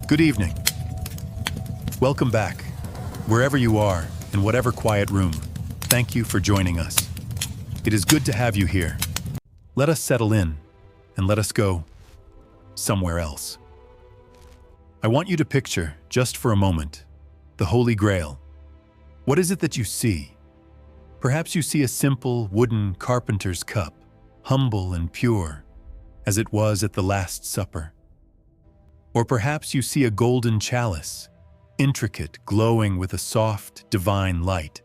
Good evening. Welcome back. Wherever you are, in whatever quiet room, thank you for joining us. It is good to have you here. Let us settle in and let us go somewhere else. I want you to picture, just for a moment, the Holy Grail. What is it that you see? Perhaps you see a simple wooden carpenter's cup, humble and pure, as it was at the Last Supper. Or perhaps you see a golden chalice, intricate, glowing with a soft, divine light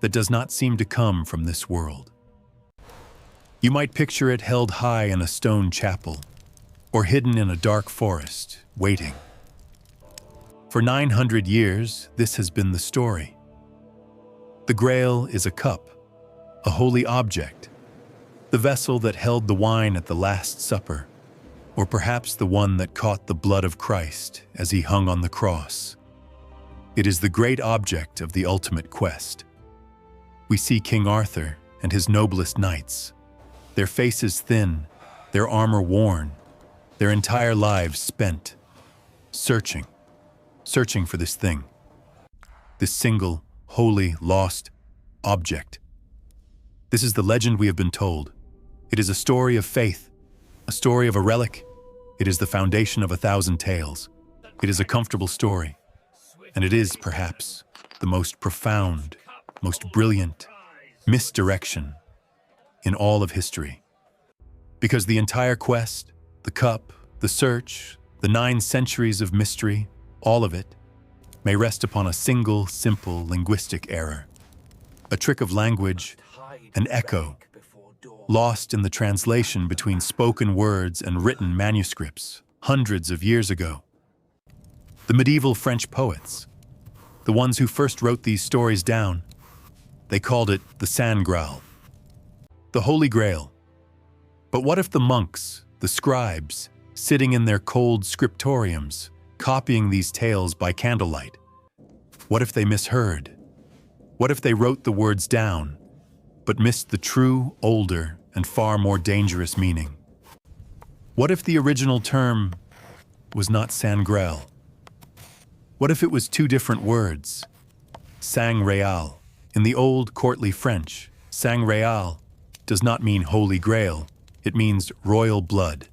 that does not seem to come from this world. You might picture it held high in a stone chapel, or hidden in a dark forest, waiting. For 900 years, this has been the story. The Grail is a cup, a holy object, the vessel that held the wine at the Last Supper, or perhaps the one that caught the blood of Christ as he hung on the cross. It is the great object of the ultimate quest. We see King Arthur and his noblest knights, their faces thin, their armor worn, their entire lives spent, searching for this thing, this single, holy, lost object. This is the legend we have been told. It is a story of faith, a story of a relic. It is the foundation of 1,000 tales. It is a comfortable story, and it is, perhaps, the most profound, most brilliant misdirection in all of history. Because the entire quest, the cup, the search, the 9 centuries of mystery, all of it, may rest upon a single, simple linguistic error. A trick of language, an echo, lost in the translation between spoken words and written manuscripts hundreds of years ago. The medieval French poets, the ones who first wrote these stories down, they called it the Saint Graal, the Holy Grail. But what if the monks, the scribes, sitting in their cold scriptoriums, copying these tales by candlelight? What if they misheard? What if they wrote the words down, but missed the true, older, and far more dangerous meaning? What if the original term was not Saint Graal? What if it was 2 different words? Sang Real. In the old courtly French, Sang Real does not mean Holy Grail, it means royal blood.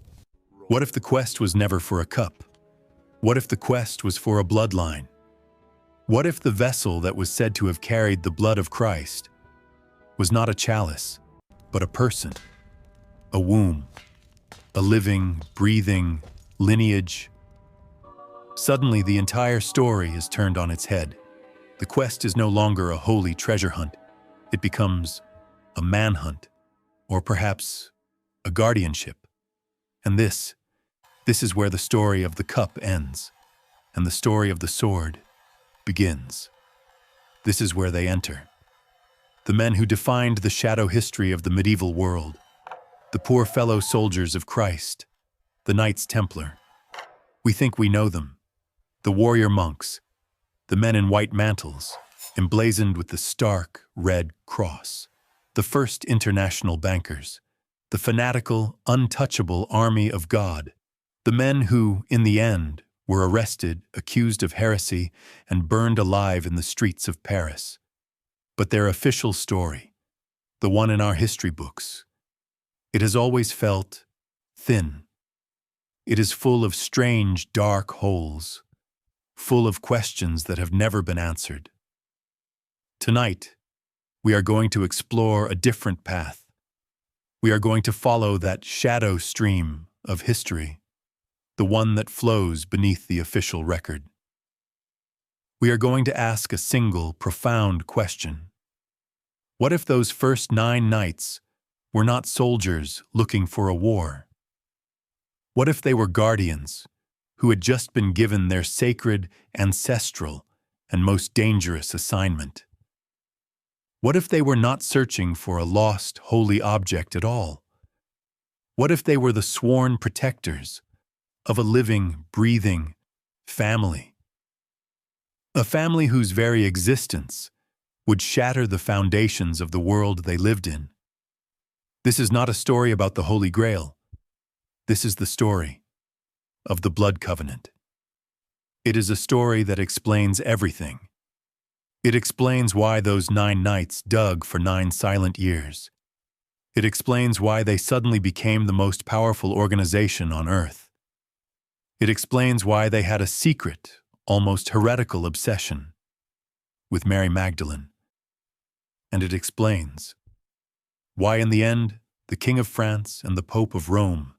What if the quest was never for a cup? What if the quest was for a bloodline? What if the vessel that was said to have carried the blood of Christ was not a chalice, but a person, a womb, a living, breathing lineage? Suddenly, the entire story is turned on its head. The quest is no longer a holy treasure hunt. It becomes a manhunt, or perhaps a guardianship. And this is where the story of the cup ends, and the story of the sword begins. This is where they enter. The men who defined the shadow history of the medieval world, the poor fellow soldiers of Christ, the Knights Templar. We think we know them, the warrior monks, the men in white mantles, emblazoned with the stark red cross, the first international bankers, the fanatical, untouchable army of God, the men who, in the end, were arrested, accused of heresy, and burned alive in the streets of Paris. But their official story, the one in our history books, it has always felt thin. It is full of strange, dark holes, full of questions that have never been answered. Tonight, we are going to explore a different path. We are going to follow that shadow stream of history, the one that flows beneath the official record. We are going to ask a single, profound question. What if those first 9 knights were not soldiers looking for a war? What if they were guardians who had just been given their sacred, ancestral, and most dangerous assignment? What if they were not searching for a lost, holy object at all? What if they were the sworn protectors of a living, breathing family? A family whose very existence would shatter the foundations of the world they lived in. This is not a story about the Holy Grail. This is the story of the blood covenant. It is a story that explains everything. It explains why those 9 knights dug for 9 silent years. It explains why they suddenly became the most powerful organization on Earth. It explains why they had a secret, almost heretical obsession with Mary Magdalene. And it explains why, in the end, the King of France and the Pope of Rome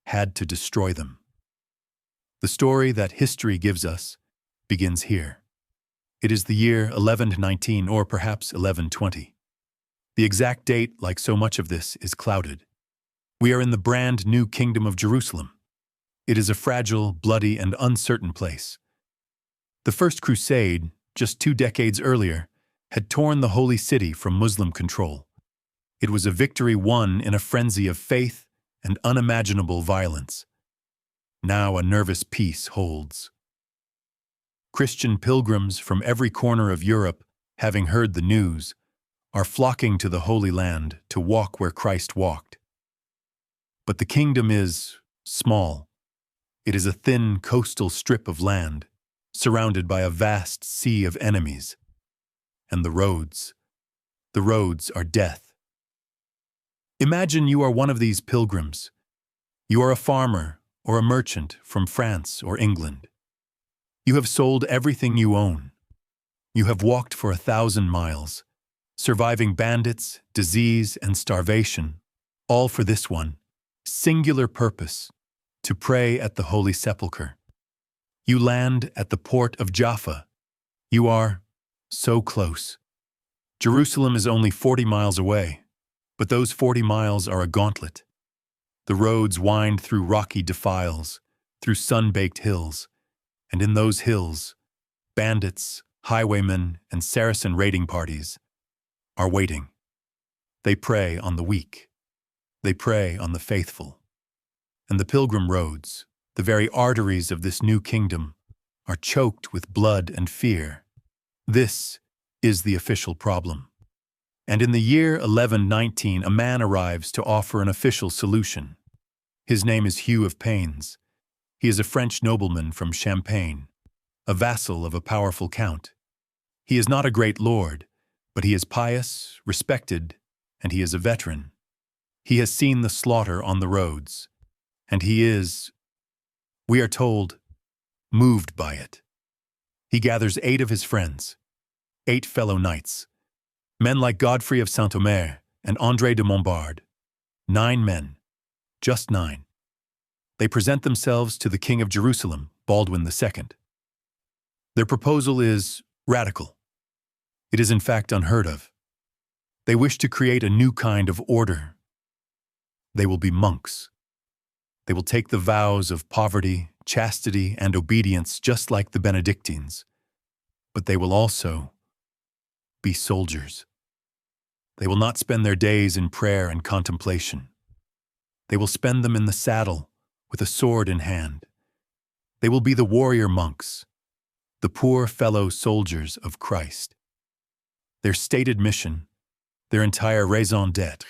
had to destroy them. The story that history gives us begins here. It is the year 1119, or perhaps 1120. The exact date, like so much of this, is clouded. We are in the brand new Kingdom of Jerusalem. It is a fragile, bloody, and uncertain place. The First Crusade, just 2 decades earlier, had torn the Holy City from Muslim control. It was a victory won in a frenzy of faith and unimaginable violence. Now a nervous peace holds. Christian pilgrims from every corner of Europe, having heard the news, are flocking to the Holy Land to walk where Christ walked. But the kingdom is small. It is a thin coastal strip of land, surrounded by a vast sea of enemies. And the roads are death. Imagine you are one of these pilgrims. You are a farmer or a merchant from France or England. You have sold everything you own. You have walked for 1,000 miles, surviving bandits, disease, and starvation, all for this one singular purpose: to pray at the Holy Sepulchre. You land at the port of Jaffa. You are so close. Jerusalem is only 40 miles away, but those 40 miles are a gauntlet. The roads wind through rocky defiles, through sun-baked hills, and in those hills, bandits, highwaymen, and Saracen raiding parties are waiting. They prey on the weak. They prey on the faithful. And the pilgrim roads, the very arteries of this new kingdom, are choked with blood and fear. This is the official problem. And in the year 1119, a man arrives to offer an official solution. His name is Hugh of Paynes. He is a French nobleman from Champagne, a vassal of a powerful count. He is not a great lord, but he is pious, respected, and he is a veteran. He has seen the slaughter on the roads, and he is, we are told, moved by it. He gathers 8 of his friends, 8 fellow knights, men like Godfrey of Saint-Omer and André de Montbard. 9 men, just 9. They present themselves to the King of Jerusalem, Baldwin II. Their proposal is radical. It is in fact unheard of. They wish to create a new kind of order. They will be monks. They will take the vows of poverty, chastity, and obedience just like the Benedictines. But they will also be soldiers. They will not spend their days in prayer and contemplation. They will spend them in the saddle, with a sword in hand. They will be the warrior monks, the poor fellow soldiers of Christ. Their stated mission, their entire raison d'être,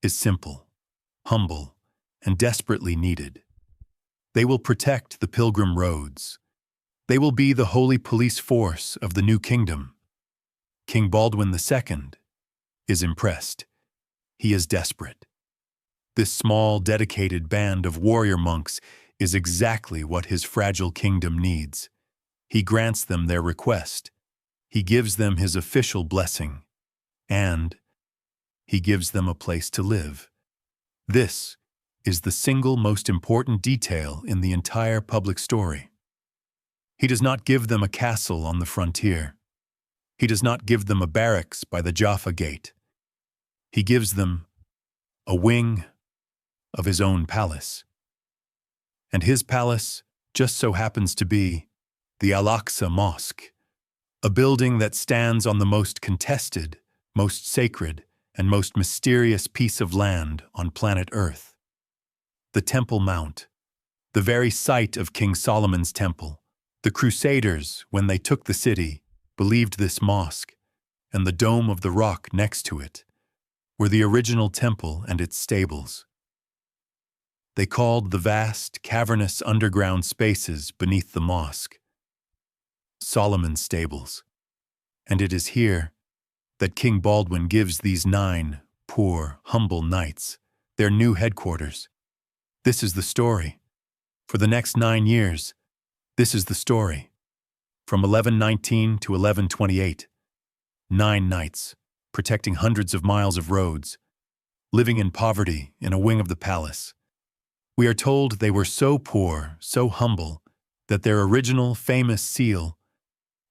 is simple, humble, and desperately needed. They will protect the pilgrim roads. They will be the holy police force of the new kingdom. King Baldwin II is impressed. He is desperate. This small, dedicated band of warrior monks is exactly what his fragile kingdom needs. He grants them their request. He gives them his official blessing. And he gives them a place to live. This is the single most important detail in the entire public story. He does not give them a castle on the frontier. He does not give them a barracks by the Jaffa Gate. He gives them a wing of his own palace. And his palace just so happens to be the Al-Aqsa Mosque, a building that stands on the most contested, most sacred, and most mysterious piece of land on planet Earth. The Temple Mount, the very site of King Solomon's temple. The Crusaders, when they took the city, believed this mosque, and the dome of the rock next to it, were the original temple and its stables. They called the vast, cavernous underground spaces beneath the mosque Solomon's stables. And it is here that King Baldwin gives these 9 poor, humble knights their new headquarters. This is the story. For the next 9 years, this is the story. From 1119 to 1128, 9 knights, protecting hundreds of miles of roads, living in poverty in a wing of the palace. We are told they were so poor, so humble, that their original famous seal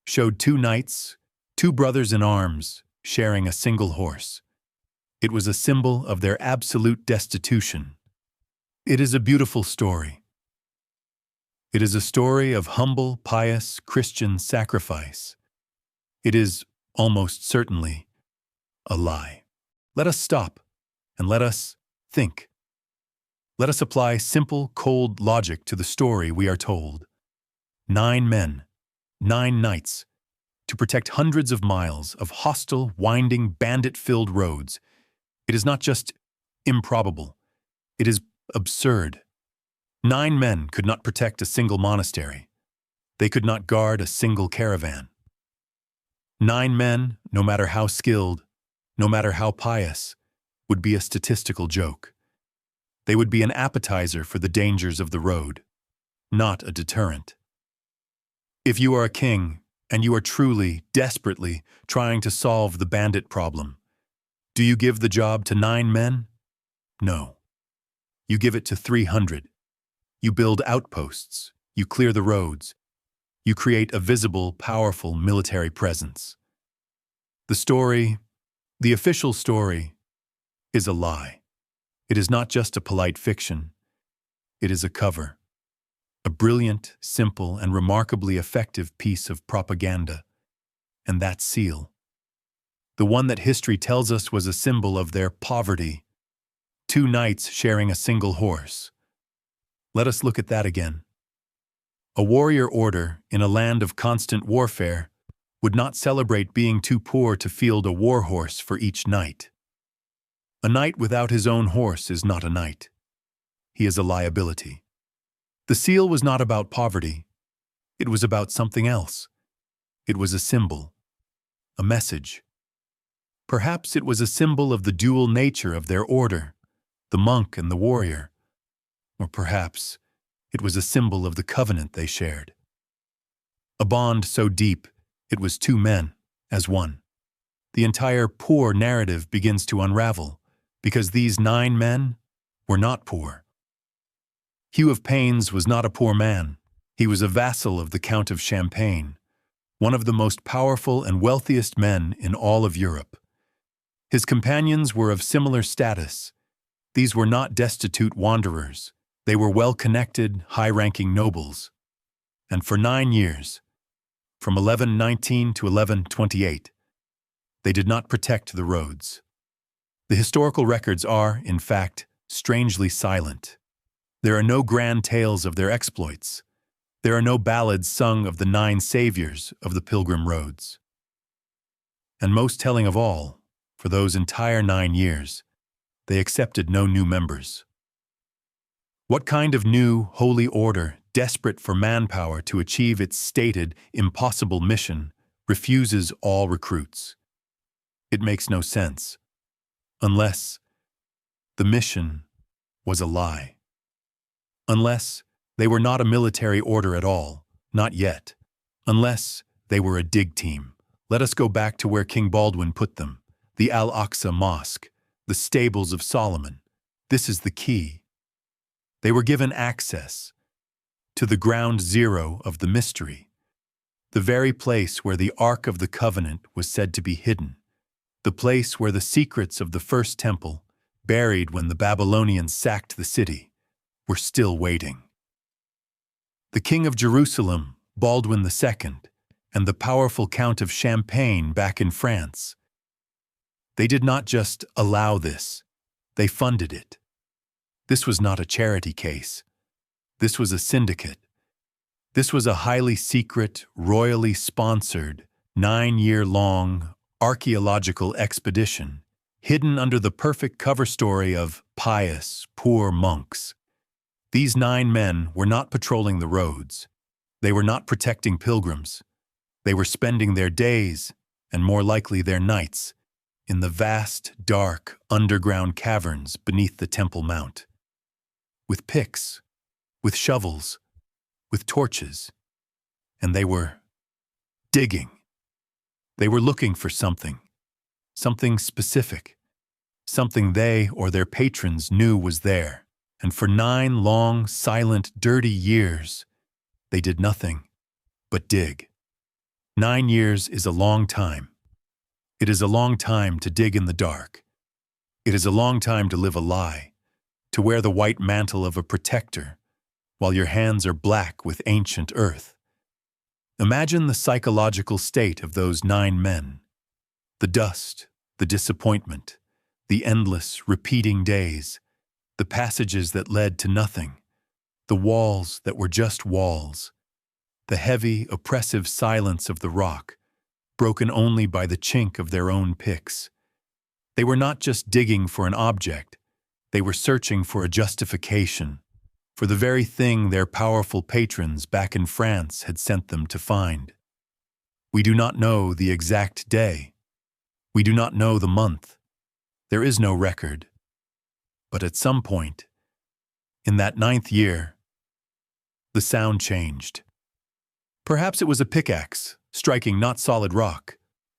showed 2 knights, 2 brothers in arms, sharing a single horse. It was a symbol of their absolute destitution. It is a beautiful story. It is a story of humble, pious Christian sacrifice. It is, almost certainly, a lie. Let us stop, and let us think. Let us apply simple, cold logic to the story we are told. 9 men, 9 knights, to protect hundreds of miles of hostile, winding, bandit-filled roads. It is not just improbable. It is absurd. 9 men could not protect a single monastery. They could not guard a single caravan. 9 men, no matter how skilled, no matter how pious, would be a statistical joke. They would be an appetizer for the dangers of the road, not a deterrent. If you are a king, and you are truly, desperately trying to solve the bandit problem, do you give the job to 9 men? No. You give it to 300. You build outposts. You clear the roads. You create a visible, powerful military presence. The story, the official story, is a lie. It is not just a polite fiction. It is a cover. A brilliant, simple, and remarkably effective piece of propaganda. And that seal, the one that history tells us was a symbol of their poverty, 2 knights sharing a single horse. Let us look at that again. A warrior order in a land of constant warfare would not celebrate being too poor to field a war horse for each knight. A knight without his own horse is not a knight. He is a liability. The seal was not about poverty. It was about something else. It was a symbol, a message. Perhaps it was a symbol of the dual nature of their order, the monk and the warrior. Or perhaps it was a symbol of the covenant they shared. A bond so deep, it was 2 men as one. The entire poor narrative begins to unravel, because these 9 men were not poor. Hugh of Paynes was not a poor man. He was a vassal of the Count of Champagne, one of the most powerful and wealthiest men in all of Europe. His companions were of similar status. These were not destitute wanderers. They were well-connected, high-ranking nobles. And for 9 years, from 1119 to 1128, they did not protect the roads. The historical records are, in fact, strangely silent. There are no grand tales of their exploits. There are no ballads sung of the 9 saviors of the pilgrim roads. And most telling of all, for those entire 9 years, they accepted no new members. What kind of new, holy order, desperate for manpower to achieve its stated, impossible mission, refuses all recruits? It makes no sense. Unless the mission was a lie. Unless they were not a military order at all, not yet. Unless they were a dig team. Let us go back to where King Baldwin put them, the Al-Aqsa Mosque, the stables of Solomon. This is the key. They were given access to the ground zero of the mystery, the very place where the Ark of the Covenant was said to be hidden, the place where the secrets of the first temple, buried when the Babylonians sacked the city, were still waiting. The King of Jerusalem, Baldwin II, and the powerful Count of Champagne back in France, they did not just allow this, they funded it. This was not a charity case. This was a syndicate. This was a highly secret, royally sponsored, 9-year-long archaeological expedition, hidden under the perfect cover story of pious, poor monks. These 9 men were not patrolling the roads. They were not protecting pilgrims. They were spending their days, and more likely their nights, in the vast, dark, underground caverns beneath the Temple Mount. With picks, with shovels, with torches, and they were digging. They were looking for something specific, something they or their patrons knew was there, and for 9 long, silent, dirty years, they did nothing but dig. 9 years is a long time. It is a long time to dig in the dark. It is a long time to live a lie, to wear the white mantle of a protector, while your hands are black with ancient earth. Imagine the psychological state of those 9 men. The dust, the disappointment, the endless, repeating days, the passages that led to nothing, the walls that were just walls, the heavy, oppressive silence of the rock, broken only by the chink of their own picks. They were not just digging for an object, they were searching for a justification, for the very thing their powerful patrons back in France had sent them to find. We do not know the exact day. We do not know the month. There is no record. But at some point, in that 9th year, the sound changed. Perhaps it was a pickaxe, striking not solid rock,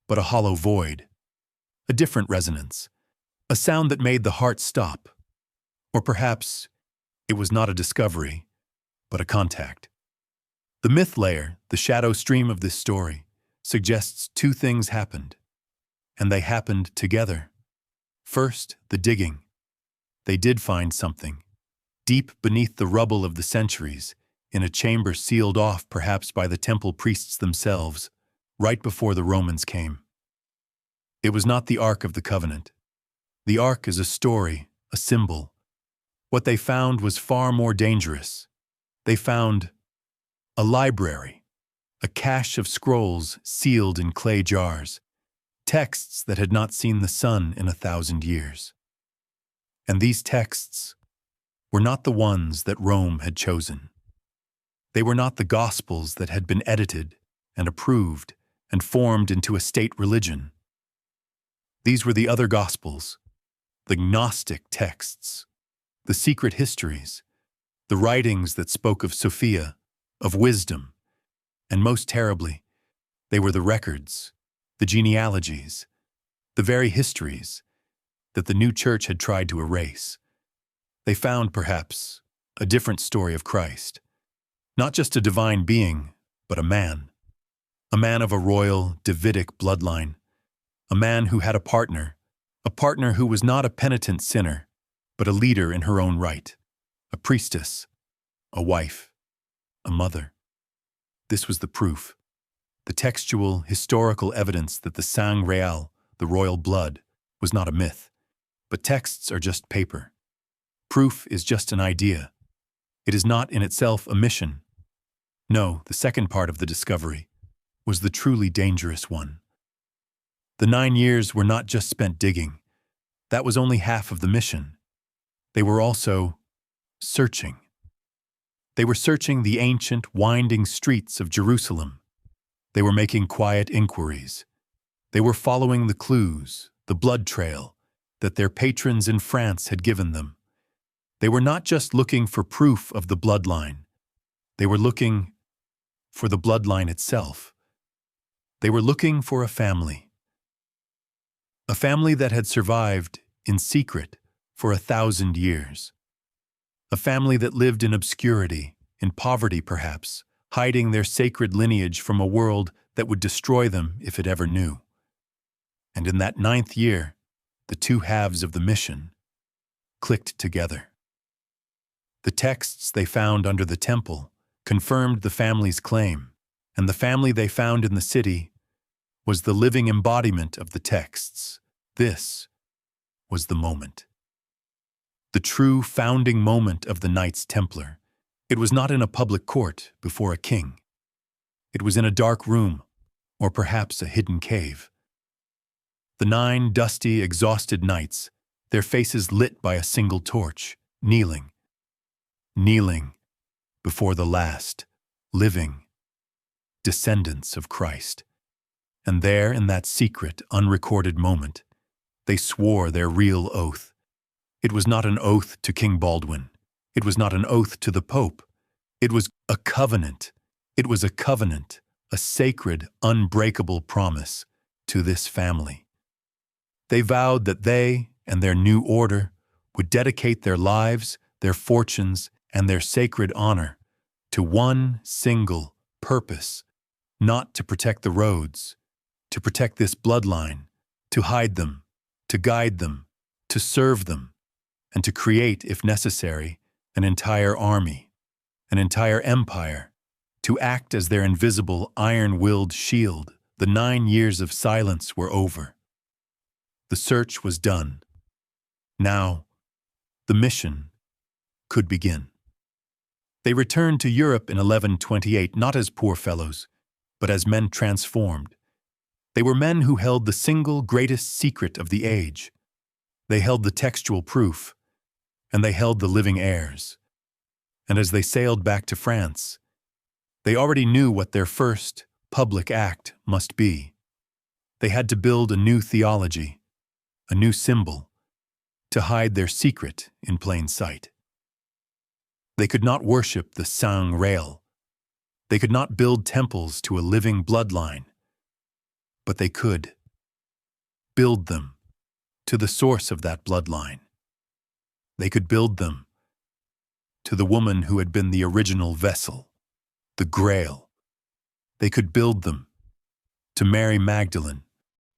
but a hollow void. A different resonance, a sound that made the heart stop. Or perhaps it was not a discovery, but a contact. The myth layer, the shadow stream of this story, suggests 2 things happened, and they happened together. First, the digging. They did find something, deep beneath the rubble of the centuries, in a chamber sealed off perhaps by the temple priests themselves, right before the Romans came. It was not the Ark of the Covenant. The Ark is a story, a symbol. What they found was far more dangerous. They found a library, a cache of scrolls sealed in clay jars, texts that had not seen the sun in 1,000 years. And these texts were not the ones that Rome had chosen. They were not the Gospels that had been edited and approved and formed into a state religion. These were the other Gospels, the Gnostic texts, the secret histories, the writings that spoke of Sophia, of wisdom, and most terribly, they were the records, the genealogies, the very histories that the new church had tried to erase. They found, perhaps, a different story of Christ. Not just a divine being, but a man of a royal, Davidic bloodline, a man who had a partner who was not a penitent sinner, but a leader in her own right, a priestess, a wife, a mother. This was the proof, the textual, historical evidence that the sang real, the royal blood, was not a myth. But texts are just paper. Proof is just an idea. It is not in itself a mission. No, the second part of the discovery was the truly dangerous one. The 9 years were not just spent digging. That was only half of the mission. They were also searching. They were searching the ancient, winding streets of Jerusalem. They were making quiet inquiries. They were following the clues, the blood trail, that their patrons in France had given them. They were not just looking for proof of the bloodline. They were looking for the bloodline itself. They were looking for a family that had survived in secret for 1,000 years. A family that lived in obscurity, in poverty perhaps, hiding their sacred lineage from a world that would destroy them if it ever knew. And in that 9th year, the 2 halves of the mission clicked together. The texts they found under the temple confirmed the family's claim, and the family they found in the city was the living embodiment of the texts. This was the moment. The true founding moment of the Knights Templar. It was not in a public court before a king. It was in a dark room, or perhaps a hidden cave. The 9 dusty, exhausted knights, their faces lit by a single torch, kneeling before the last, living descendants of Christ. And there, in that secret, unrecorded moment, they swore their real oath. It was not an oath to King Baldwin. It was not an oath to the Pope. It was a covenant. It was a covenant, a sacred, unbreakable promise to this family. They vowed that they and their new order would dedicate their lives, their fortunes, and their sacred honor to one single purpose, not to protect the roads, to protect this bloodline, to hide them, to guide them, to serve them, and to create, if necessary, an entire army, an entire empire, to act as their invisible, iron-willed shield. The 9 years of silence were over. The search was done. Now, the mission could begin. They returned to Europe in 1128, not as poor fellows, but as men transformed. They were men who held the single greatest secret of the age. They held the textual proof, and they held the living heirs. And as they sailed back to France, they already knew what their first public act must be. They had to build a new theology, a new symbol, to hide their secret in plain sight. They could not worship the Sang Rail. They could not build temples to a living bloodline. But they could build them to the source of that bloodline. They could build them to the woman who had been the original vessel, the Grail. They could build them to Mary Magdalene.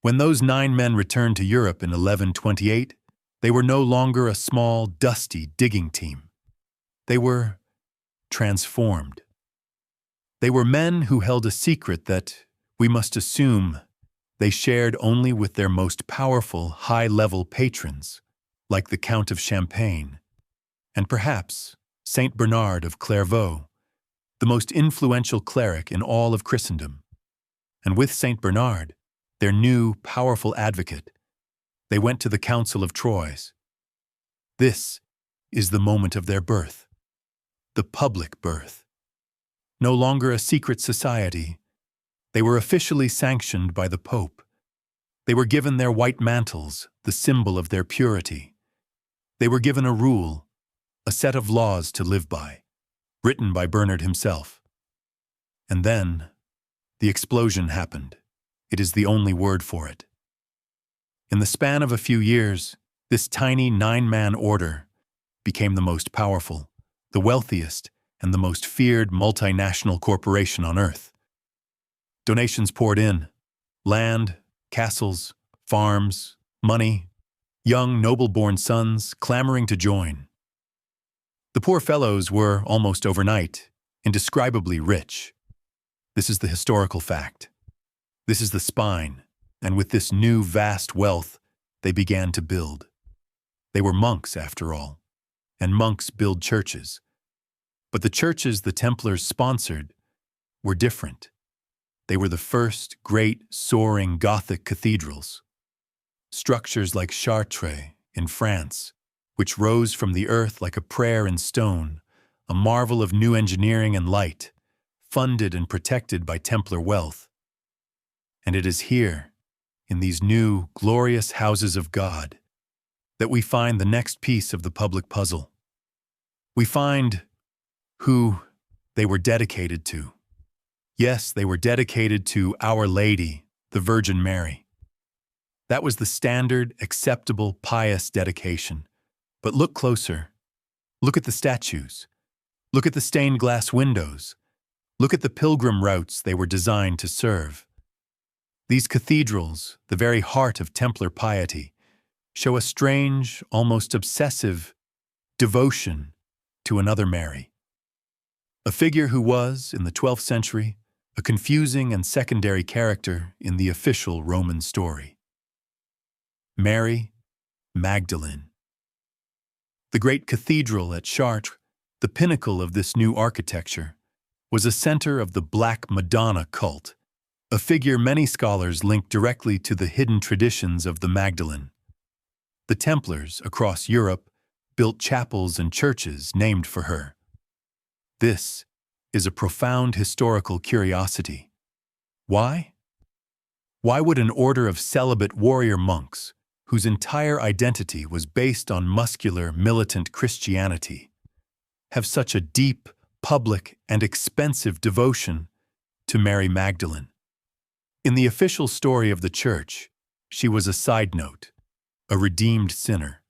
When those 9 men returned to Europe in 1128, they were no longer a small, dusty digging team. They were transformed. They were men who held a secret that, we must assume, they shared only with their most powerful, high-level patrons, like the Count of Champagne, and perhaps Saint Bernard of Clairvaux, the most influential cleric in all of Christendom. And with Saint Bernard, their new, powerful advocate, they went to the Council of Troyes. This is the moment of their birth, the public birth. No longer a secret society, they were officially sanctioned by the Pope. They were given their white mantles, the symbol of their purity. They were given a rule, a set of laws to live by, written by Bernard himself. And then, the explosion happened. It is the only word for it. In the span of a few years, this tiny 9-man order became the most powerful, the wealthiest, and the most feared multinational corporation on earth. Donations poured in: land, castles, farms, money, young noble-born sons clamoring to join. The poor fellows were, almost overnight, indescribably rich. This is the historical fact. This is the spine, and with this new vast wealth, they began to build. They were monks, after all, and monks build churches. But the churches the Templars sponsored were different. They were the first great, soaring Gothic cathedrals. Structures like Chartres in France, which rose from the earth like a prayer in stone, a marvel of new engineering and light, funded and protected by Templar wealth. And it is here, in these new, glorious houses of God, that we find the next piece of the public puzzle. We find who they were dedicated to. Yes, they were dedicated to Our Lady, the Virgin Mary. That was the standard, acceptable, pious dedication. But look closer. Look at the statues. Look at the stained glass windows. Look at the pilgrim routes they were designed to serve. These cathedrals, the very heart of Templar piety, show a strange, almost obsessive devotion to another Mary. A figure who was, in the 12th century, a confusing and secondary character in the official Roman story. Mary Magdalene. The great cathedral at Chartres, the pinnacle of this new architecture, was a center of the Black Madonna cult, a figure many scholars link directly to the hidden traditions of the Magdalene. The Templars across Europe built chapels and churches named for her. This is a profound historical curiosity. Why? Why would an order of celibate warrior monks, whose entire identity was based on muscular, militant Christianity, have such a deep, public, and expensive devotion to Mary Magdalene? In the official story of the Church, she was a side note, a redeemed sinner,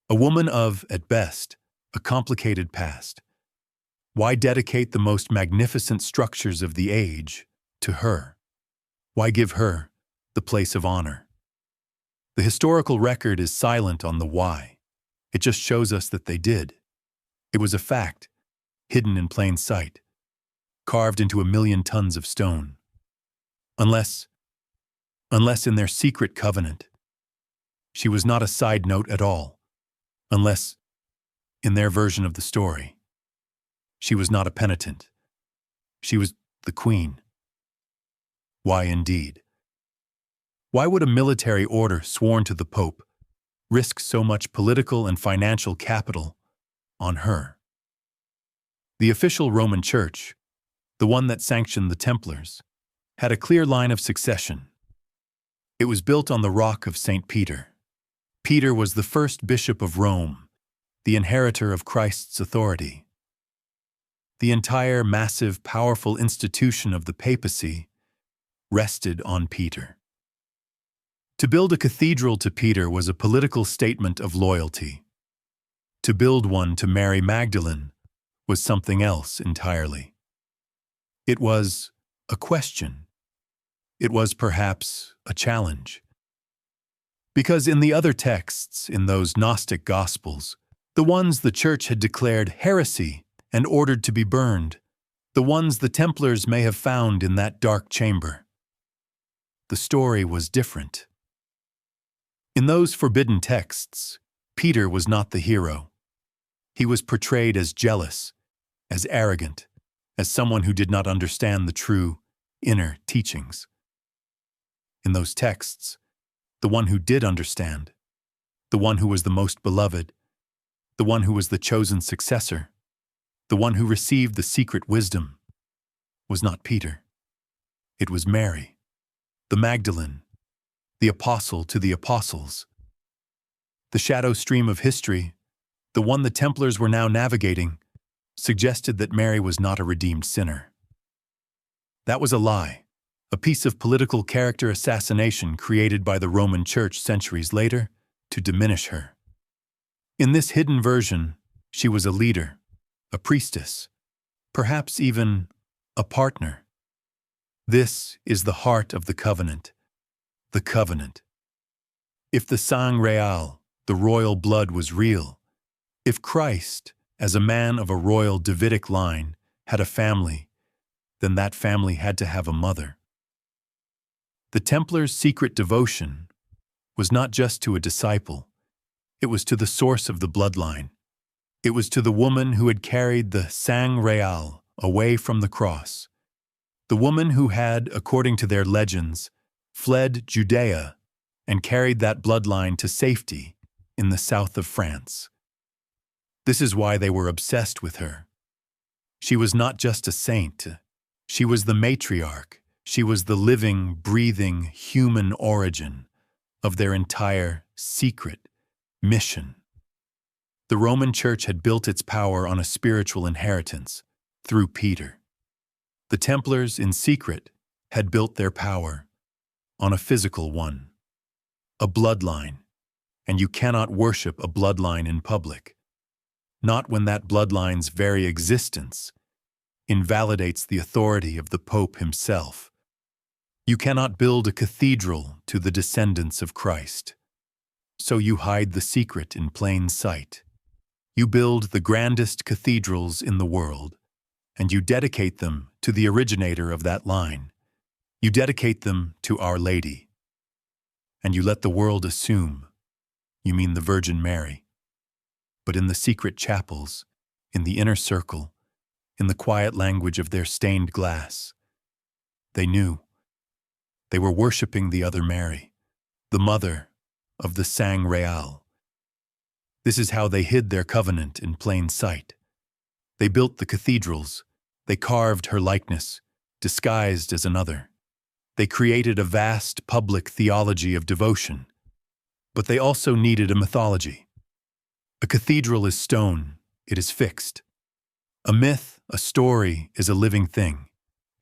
a woman of, at best, a complicated past. Why dedicate the most magnificent structures of the age to her? Why give her the place of honor? The historical record is silent on the why. It just shows us that they did. It was a fact, hidden in plain sight, carved into 1,000,000 tons of stone. Unless in their secret covenant, she was not a side note at all. Unless, in their version of the story, she was not a penitent. She was the queen. Why indeed? Why would a military order sworn to the Pope risk so much political and financial capital on her? The official Roman Church, the one that sanctioned the Templars, had a clear line of succession. It was built on the rock of St. Peter. Peter was the first bishop of Rome, the inheritor of Christ's authority. The entire massive, powerful institution of the papacy rested on Peter. To build a cathedral to Peter was a political statement of loyalty. To build one to Mary Magdalene was something else entirely. It was a question. It was perhaps a challenge. Because in the other texts, in those Gnostic Gospels, the ones the Church had declared heresy and ordered to be burned, the ones the Templars may have found in that dark chamber, the story was different. In those forbidden texts, Peter was not the hero. He was portrayed as jealous, as arrogant, as someone who did not understand the true, inner teachings. In those texts, the one who did understand, the one who was the most beloved, the one who was the chosen successor, the one who received the secret wisdom, was not Peter. It was Mary, the Magdalene, the apostle to the apostles. The shadow stream of history, the one the Templars were now navigating, suggested that Mary was not a redeemed sinner. That was a lie, a piece of political character assassination created by the Roman Church centuries later to diminish her. In this hidden version, she was a leader, a priestess, perhaps even a partner. This is the heart of the covenant. The covenant. If the sang real, the royal blood, was real, if Christ, as a man of a royal Davidic line, had a family, then that family had to have a mother. The Templars' secret devotion was not just to a disciple, it was to the source of the bloodline. It was to the woman who had carried the sang real away from the cross, the woman who had, according to their legends, fled Judea and carried that bloodline to safety in the south of France. This is why they were obsessed with her. She was not just a saint. She was the matriarch. She was the living, breathing, human origin of their entire secret mission. The Roman Church had built its power on a spiritual inheritance through Peter. The Templars, in secret, had built their power on a physical one, a bloodline, and you cannot worship a bloodline in public, not when that bloodline's very existence invalidates the authority of the Pope himself. You cannot build a cathedral to the descendants of Christ. So you hide the secret in plain sight. You build the grandest cathedrals in the world, and you dedicate them to the originator of that line. You dedicate them to Our Lady. And you let the world assume you mean the Virgin Mary. But in the secret chapels, in the inner circle, in the quiet language of their stained glass, they knew. They were worshiping the other Mary, the mother of the sang real. This is how they hid their covenant in plain sight. They built the cathedrals. They carved her likeness, disguised as another. They created a vast public theology of devotion, but they also needed a mythology. A cathedral is stone, it is fixed. A myth, a story, is a living thing.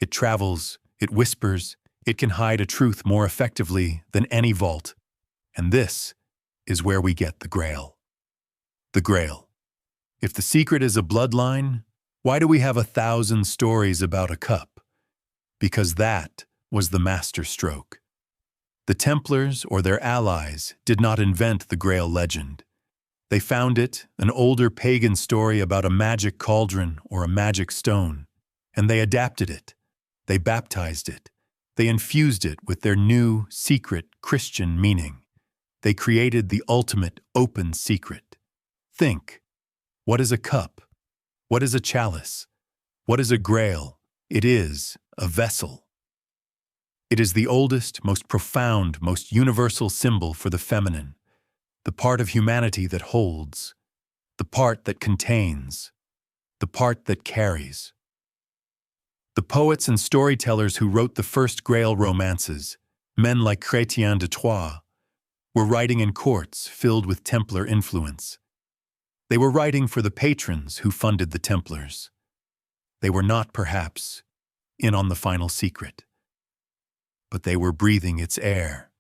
It travels, it whispers, it can hide a truth more effectively than any vault. And this is where we get the Grail. The Grail. If the secret is a bloodline, why do we have 1,000 stories about a cup? Because that was the master stroke. The Templars or their allies did not invent the Grail legend. They found it, an older pagan story about a magic cauldron or a magic stone, and they adapted it. They baptized it. They infused it with their new, secret Christian meaning. They created the ultimate open secret. Think. What is a cup? What is a chalice? What is a grail? It is a vessel. It is the oldest, most profound, most universal symbol for the feminine, the part of humanity that holds, the part that contains, the part that carries. The poets and storytellers who wrote the first Grail romances, men like Chrétien de Troyes, were writing in courts filled with Templar influence. They were writing for the patrons who funded the Templars. They were not, perhaps, in on the final secret, but they were breathing its air.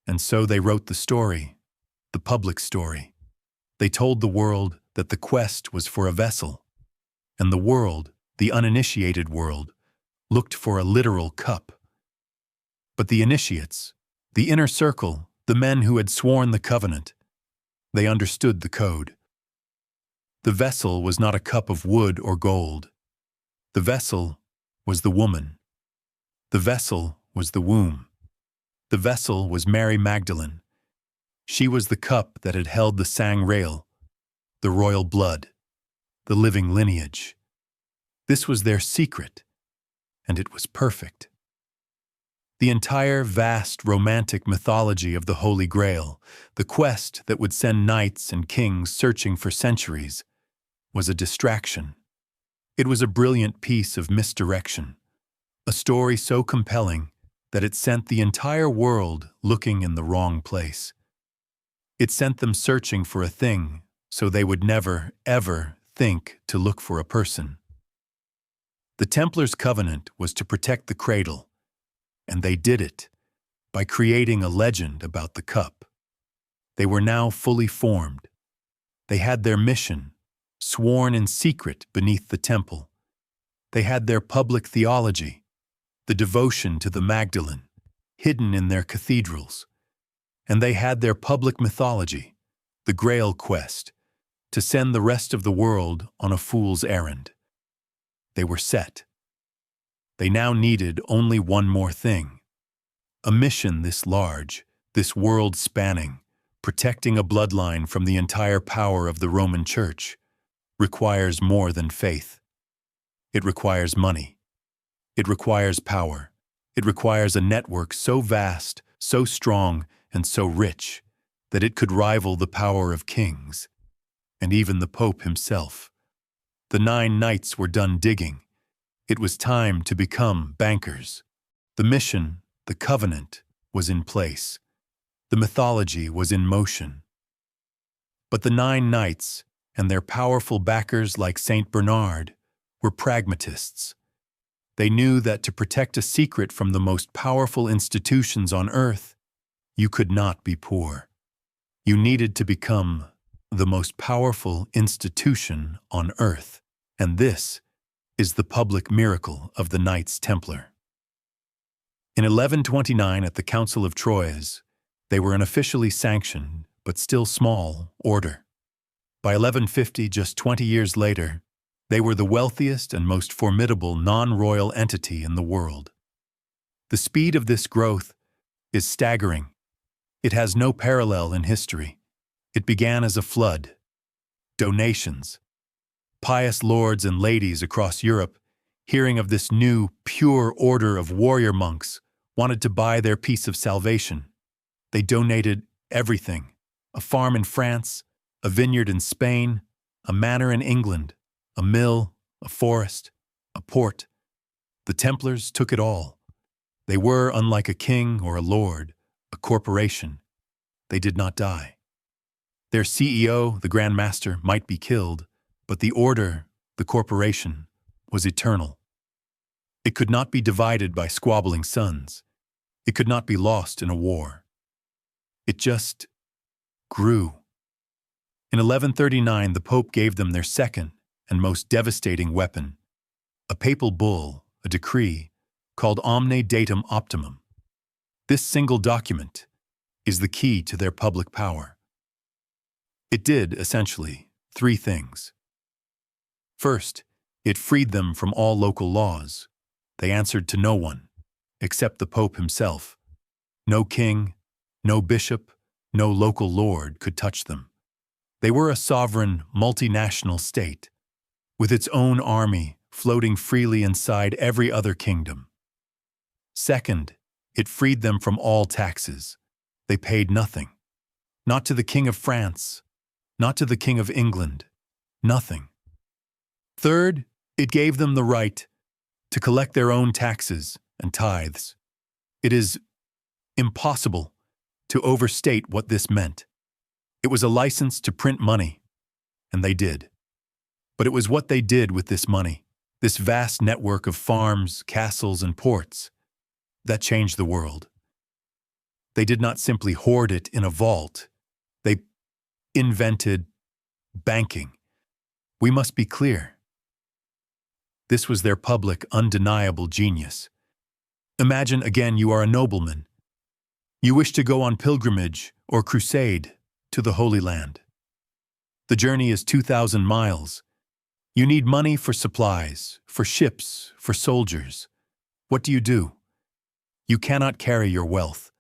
And so they wrote the story, the public story. They told the world that the quest was for a vessel, and the world, the uninitiated world, looked for a literal cup. But the initiates, the inner circle, the men who had sworn the covenant, they understood the code. The vessel was not a cup of wood or gold. The vessel was the woman. The vessel was the womb. The vessel was Mary Magdalene. She was the cup that had held the sang rail, the royal blood, the living lineage. This was their secret, and it was perfect. The entire vast romantic mythology of the Holy Grail, the quest that would send knights and kings searching for centuries, was a distraction. It was a brilliant piece of misdirection, a story so compelling that it sent the entire world looking in the wrong place. It sent them searching for a thing so they would never, ever think to look for a person. The Templars' covenant was to protect the cradle, and they did it by creating a legend about the cup. They were now fully formed. They had their mission, sworn in secret beneath the temple. They had their public theology, the devotion to the Magdalene, hidden in their cathedrals. And they had their public mythology, the Grail quest, to send the rest of the world on a fool's errand. They were set. They now needed only one more thing. A mission this large, this world-spanning, protecting a bloodline from the entire power of the Roman Church, requires more than faith. It requires money. It requires power. It requires a network so vast, so strong, and so rich that it could rival the power of kings, and even the Pope himself. The 9 knights were done digging. It was time to become bankers. The mission, the covenant, was in place. The mythology was in motion. But the 9 knights, and their powerful backers like Saint Bernard, were pragmatists. They knew that to protect a secret from the most powerful institutions on earth, you could not be poor. You needed to become the most powerful institution on earth. And this is the public miracle of the Knights Templar. In 1129 at the Council of Troyes, they were an officially sanctioned, but still small, order. By 1150, just 20 years later, they were the wealthiest and most formidable non-royal entity in the world. The speed of this growth is staggering. It has no parallel in history. It began as a flood. Donations. Pious lords and ladies across Europe, hearing of this new, pure order of warrior monks, wanted to buy their piece of salvation. They donated everything: a farm in France, a vineyard in Spain, a manor in England, a mill, a forest, a port. The Templars took it all. They were, unlike a king or a lord, a corporation. They did not die. Their CEO, the Grand Master, might be killed, but the order, the corporation, was eternal. It could not be divided by squabbling sons. It could not be lost in a war. It just grew. In 1139, the Pope gave them their second and most devastating weapon, a papal bull, a decree, called Omne Datum Optimum. This single document is the key to their public power. It did, essentially, three things. First, it freed them from all local laws. They answered to no one, except the Pope himself. No king, no bishop, no local lord could touch them. They were a sovereign, multinational state, with its own army floating freely inside every other kingdom. Second, it freed them from all taxes. They paid nothing. Not to the King of France, not to the King of England, nothing. Third, it gave them the right to collect their own taxes and tithes. It is impossible to overstate what this meant. It was a license to print money, and they did. But it was what they did with this money, this vast network of farms, castles, and ports, that changed the world. They did not simply hoard it in a vault. They invented banking. We must be clear. This was their public, undeniable genius. Imagine again you are a nobleman. You wish to go on pilgrimage or crusade to the Holy Land. The journey is 2,000 miles. You need money for supplies, for ships, for soldiers. What do? You cannot carry your wealth.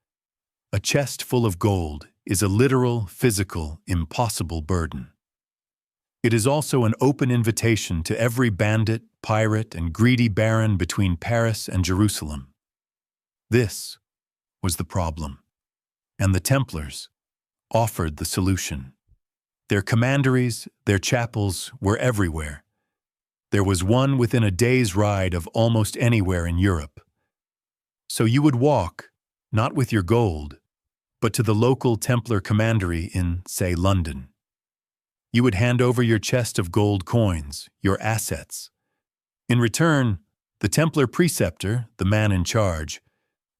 A chest full of gold is a literal, physical, impossible burden. It is also an open invitation to every bandit, pirate, and greedy baron between Paris and Jerusalem. This was the problem, and the Templars offered the solution. Their commanderies, their chapels were everywhere. There was one within a day's ride of almost anywhere in Europe. So you would walk, not with your gold, but to the local Templar commandery in, say, London. You would hand over your chest of gold coins, your assets. In return, the Templar preceptor, the man in charge,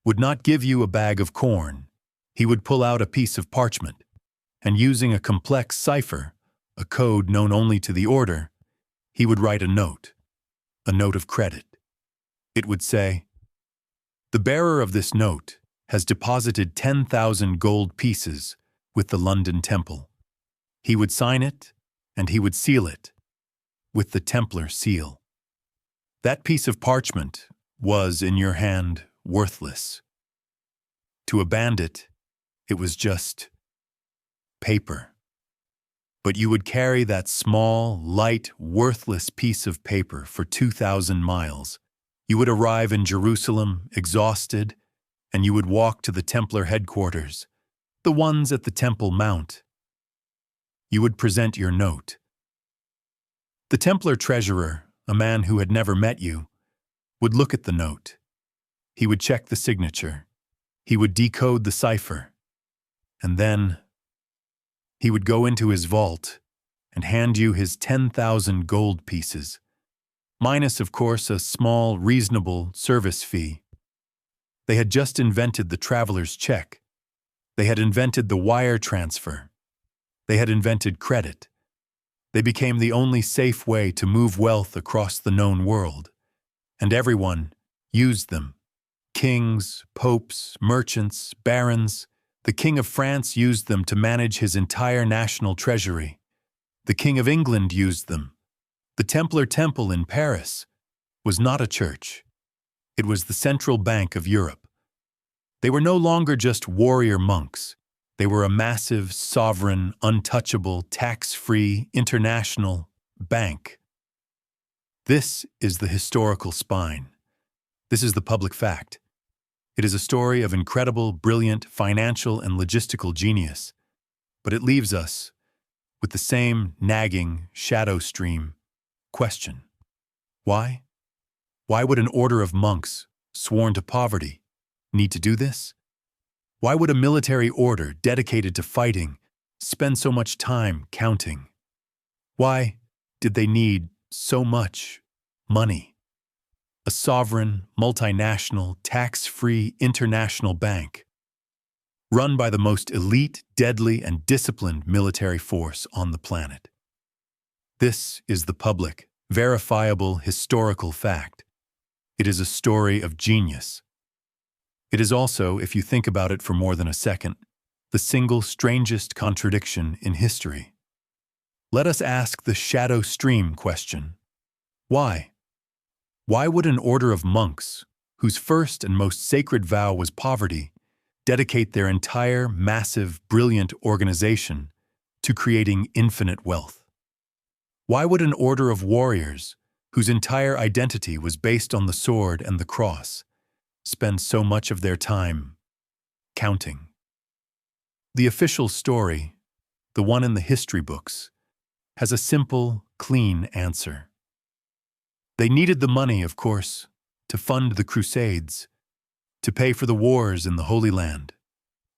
would not give you a bag of corn. He would pull out a piece of parchment, and using a complex cipher, a code known only to the order, he would write a note of credit. It would say, "The bearer of this note has deposited 10,000 gold pieces with the London Temple." He would sign it, and he would seal it with the Templar seal. That piece of parchment was, in your hand, worthless. To a bandit, it was just paper. But you would carry that small, light, worthless piece of paper for 2,000 miles. You would arrive in Jerusalem, exhausted, and you would walk to the Templar headquarters, the ones at the Temple Mount. You would present your note. The Templar treasurer, a man who had never met you, would look at the note. He would check the signature. He would decode the cipher. And then he would go into his vault and hand you his 10,000 gold pieces, minus, of course, a small, reasonable service fee. They had just invented the traveler's check. They had invented the wire transfer. They had invented credit. They became the only safe way to move wealth across the known world. And everyone used them. Kings, popes, merchants, barons. The King of France used them to manage his entire national treasury. The King of England used them. The Templar Temple in Paris was not a church. It was the central bank of Europe. They were no longer just warrior monks. They were a massive, sovereign, untouchable, tax-free, international bank. This is the historical spine. This is the public fact. It is a story of incredible, brilliant, financial, and logistical genius. But it leaves us with the same nagging, shadow stream question. Why? Why would an order of monks, sworn to poverty, need to do this? Why would a military order dedicated to fighting spend so much time counting? Why did they need so much money? A sovereign, multinational, tax-free international bank, run by the most elite, deadly, and disciplined military force on the planet. This is the public, verifiable, historical fact. It is a story of genius. It is also, if you think about it for more than a second, the single strangest contradiction in history. Let us ask the shadow stream question. Why? Why would an order of monks, whose first and most sacred vow was poverty, dedicate their entire, massive, brilliant organization to creating infinite wealth? Why would an order of warriors, whose entire identity was based on the sword and the cross, spend so much of their time counting? The official story, the one in the history books, has a simple, clean answer. They needed the money, of course, to fund the Crusades, to pay for the wars in the Holy Land,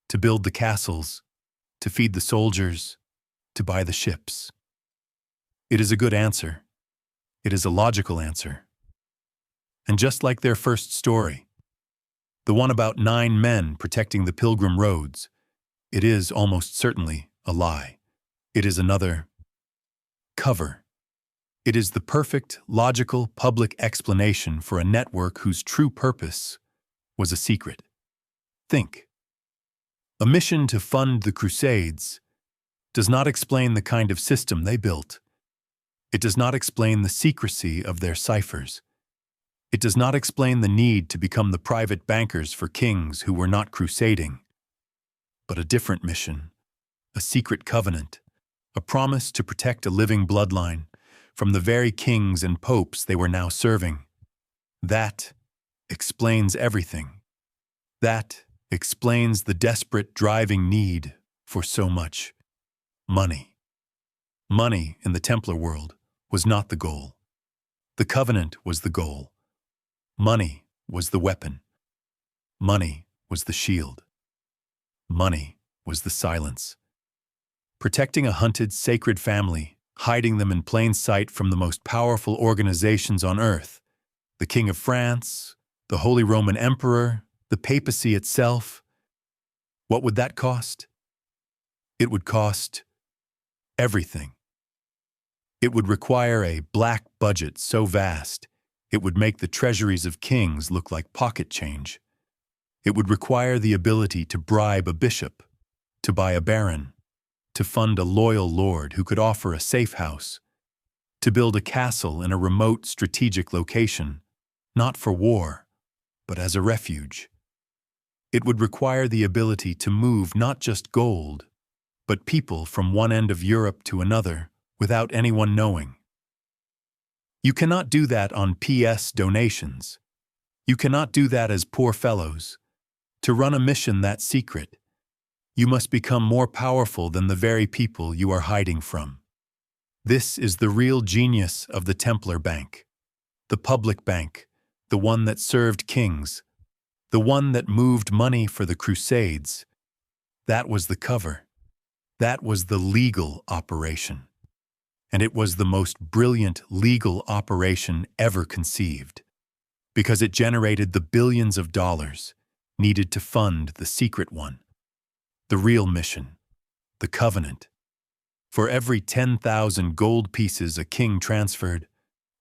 to build the castles, to feed the soldiers, to buy the ships. It is a good answer. It is a logical answer. And just like their first story, the one about 9 men protecting the pilgrim roads, it is almost certainly a lie. It is another cover. It is the perfect, logical, public explanation for a network whose true purpose was a secret. Think. A mission to fund the Crusades does not explain the kind of system they built. It does not explain the secrecy of their ciphers. It does not explain the need to become the private bankers for kings who were not crusading. But a different mission, a secret covenant, a promise to protect a living bloodline from the very kings and popes they were now serving. That explains everything. That explains the desperate driving need for so much money. Money in the Templar world was not the goal. The covenant was the goal. Money was the weapon. Money was the shield. Money was the silence. Protecting a hunted, sacred family, hiding them in plain sight from the most powerful organizations on earth, the King of France, the Holy Roman Emperor, the papacy itself. What would that cost? It would cost everything. It would require a black budget so vast, it would make the treasuries of kings look like pocket change. It would require the ability to bribe a bishop, to buy a baron, to fund a loyal lord who could offer a safe house, to build a castle in a remote strategic location, not for war, but as a refuge. It would require the ability to move not just gold, but people from one end of Europe to another without anyone knowing. You cannot do that on PS donations. You cannot do that as poor fellows. To run a mission that secret, you must become more powerful than the very people you are hiding from. This is the real genius of the Templar Bank, the public bank, the one that served kings, the one that moved money for the Crusades. That was the cover. That was the legal operation. And it was the most brilliant legal operation ever conceived, because it generated the billions of dollars needed to fund the secret one, the real mission, the covenant. For every 10,000 gold pieces a king transferred,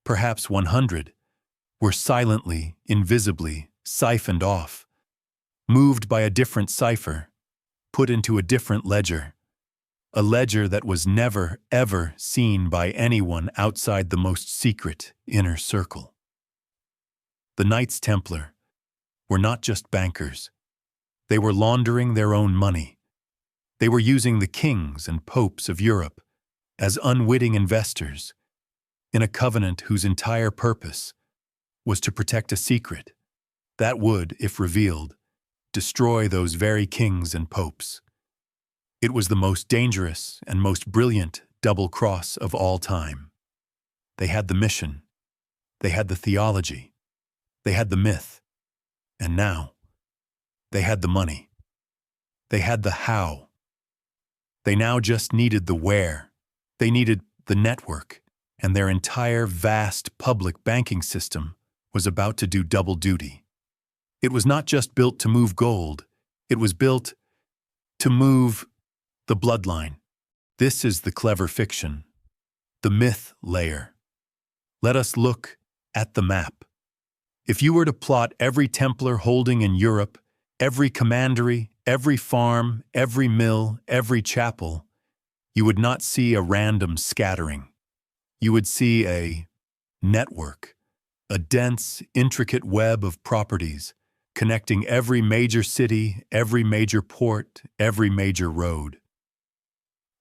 perhaps 100 were silently, invisibly siphoned off, moved by a different cipher, put into a different ledger, a ledger that was never, ever seen by anyone outside the most secret inner circle. The Knights Templar were not just bankers. They were laundering their own money. They were using the kings and popes of Europe as unwitting investors in a covenant whose entire purpose was to protect a secret that would, if revealed, destroy those very kings and popes. It was the most dangerous and most brilliant double cross of all time. They had the mission, they had the theology, they had the myth, and now They had the money. They had the how. They now just needed the where. They needed the network, and their entire vast public banking system was about to do double duty. It was not just built to move gold, it was built to move the bloodline. This is the clever fiction, the myth layer. Let us look at the map. If you were to plot every Templar holding in Europe, every commandery, every farm, every mill, every chapel, you would not see a random scattering. You would see a network, a dense, intricate web of properties connecting every major city, every major port, every major road.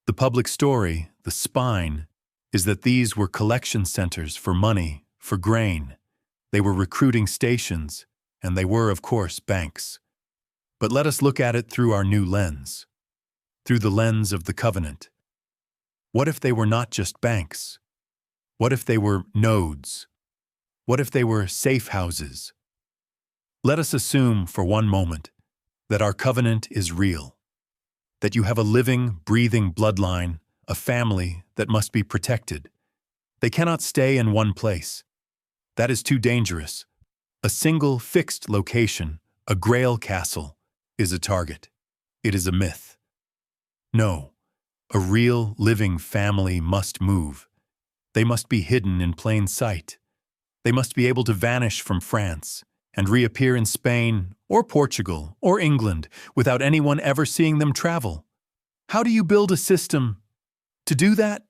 The public story, the spine, is that these were collection centers for money, for grain. They were recruiting stations, and they were, of course, banks. But let us look at it through our new lens, through the lens of the covenant. What if they were not just banks? What if they were nodes? What if they were safe houses? Let us assume for one moment that our covenant is real, that you have a living, breathing bloodline, a family that must be protected. They cannot stay in one place. That is too dangerous. A single fixed location, a Grail castle, is a target. It is a myth. No, a real, living family must move. They must be hidden in plain sight. They must be able to vanish from France and reappear in Spain or Portugal or England without anyone ever seeing them travel. How do you build a system to do that?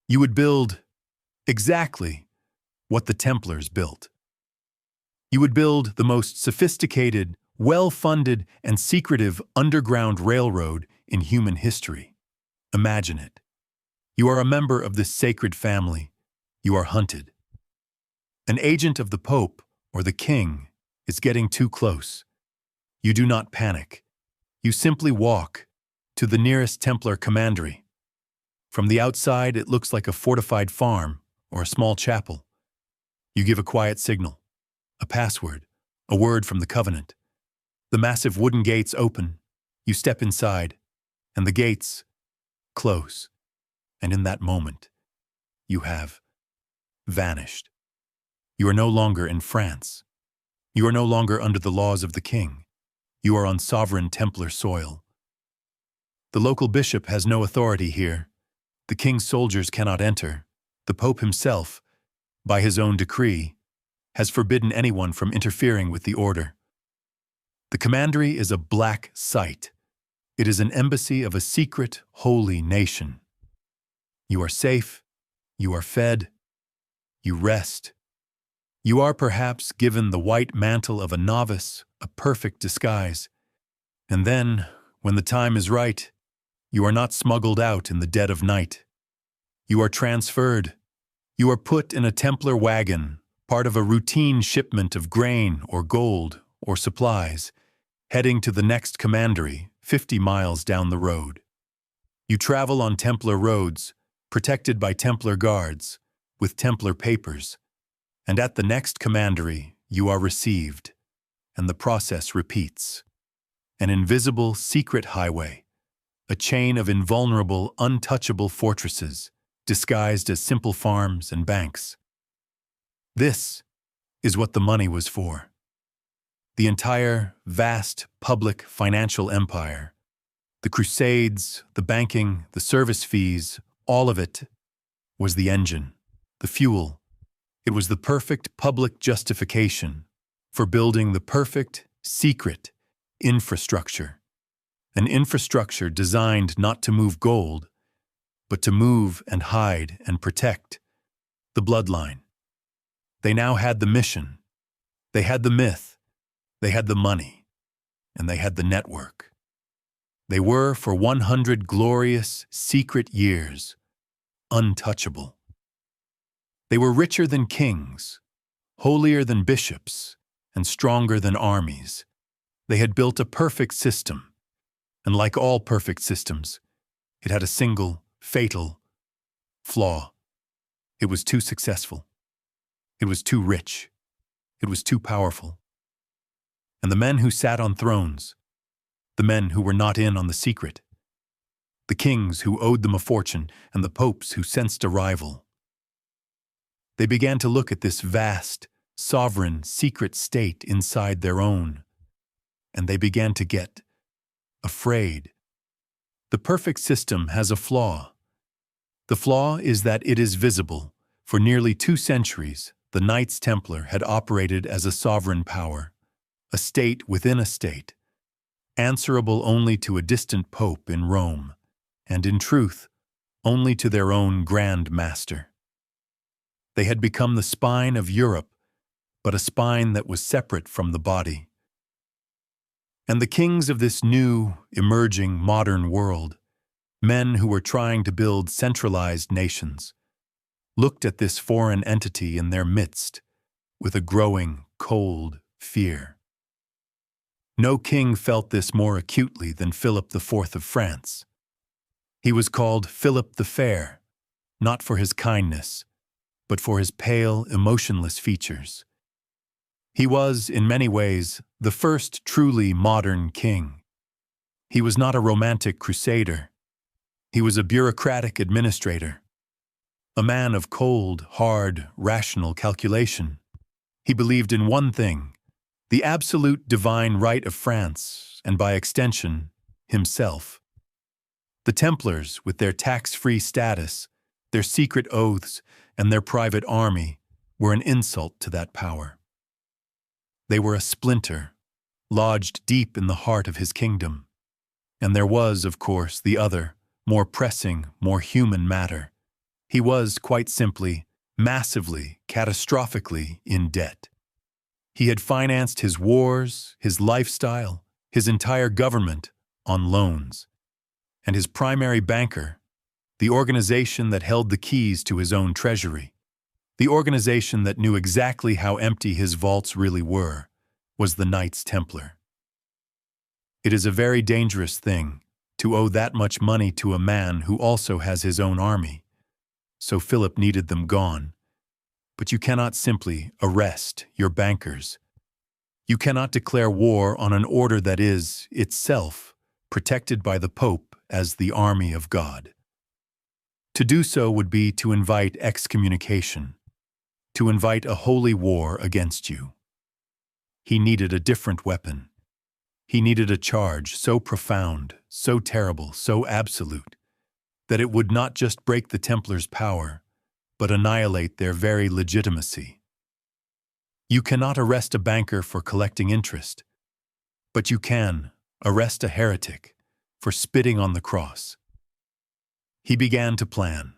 You would build exactly what the Templars built. You would build the most sophisticated, well-funded, and secretive underground railroad in human history. Imagine it. You are a member of this sacred family. You are hunted. An agent of the Pope or the King is getting too close. You do not panic. You simply walk to the nearest Templar commandery. From the outside, it looks like a fortified farm or a small chapel. You give a quiet signal, a password, a word from the covenant. The massive wooden gates open. You step inside, and the gates close. And in that moment, you have vanished. You are no longer in France. You are no longer under the laws of the king. You are on sovereign Templar soil. The local bishop has no authority here. The king's soldiers cannot enter. The Pope himself, by his own decree, has forbidden anyone from interfering with the order. The commandery is a black site. It is an embassy of a secret, holy nation. You are safe. You are fed. You rest. You are perhaps given the white mantle of a novice, a perfect disguise. And then, when the time is right, you are not smuggled out in the dead of night. You are transferred. You are put in a Templar wagon, part of a routine shipment of grain or gold or supplies, heading to the next commandery 50 miles down the road. You travel on Templar roads, protected by Templar guards, with Templar papers, and at the next commandery you are received, and the process repeats. An invisible, secret highway, a chain of invulnerable, untouchable fortresses, disguised as simple farms and banks. This is what the money was for. The entire, vast, public financial empire, the crusades, the banking, the service fees, all of it was the engine, the fuel. It was the perfect public justification for building the perfect, secret infrastructure. An infrastructure designed not to move gold, but to move and hide and protect the bloodline. They now had the mission. They had the myth. They had the money. And they had the network. They were, for 100 glorious, secret years, untouchable. They were richer than kings, holier than bishops, and stronger than armies. They had built a perfect system, and like all perfect systems, it had a single, fatal flaw. It was too successful. It was too rich. It was too powerful. and the men who sat on thrones, the men who were not in on the secret, the kings who owed them a fortune, and the popes who sensed a rival. They began to look at this vast, sovereign, secret state inside their own, and they began to get afraid. The perfect system has a flaw. The flaw is that it is visible. For nearly 2 centuries, the Knights Templar had operated as a sovereign power, a state within a state, answerable only to a distant pope in Rome, and in truth, only to their own Grand Master. They had become the spine of Europe, but a spine that was separate from the body. And the kings of this new, emerging, modern world, men who were trying to build centralized nations, looked at this foreign entity in their midst with a growing, cold fear. No king felt this more acutely than Philip IV of France. He was called Philip the Fair, not for his kindness, but for his pale, emotionless features. He was, in many ways, the first truly modern king. He was not a romantic crusader. He was a bureaucratic administrator, a man of cold, hard, rational calculation. He believed in one thing, the absolute divine right of France, and by extension, himself. The Templars, with their tax-free status, their secret oaths, and their private army, were an insult to that power. They were a splinter, lodged deep in the heart of his kingdom. And there was, of course, the other, more pressing, more human matter. He was, quite simply, massively, catastrophically in debt. He had financed his wars, his lifestyle, his entire government on loans. And his primary banker, the organization that held the keys to his own treasury, the organization that knew exactly how empty his vaults really were, was the Knights Templar. It is a very dangerous thing to owe that much money to a man who also has his own army. So Philip needed them gone. But you cannot simply arrest your bankers. You cannot declare war on an order that is, itself, protected by the Pope as the army of God. To do so would be to invite excommunication, to invite a holy war against you. He needed a different weapon. He needed a charge so profound, so terrible, so absolute, that it would not just break the Templars' power, but annihilate their very legitimacy. You cannot arrest a banker for collecting interest, but you can arrest a heretic for spitting on the cross. He began to plan.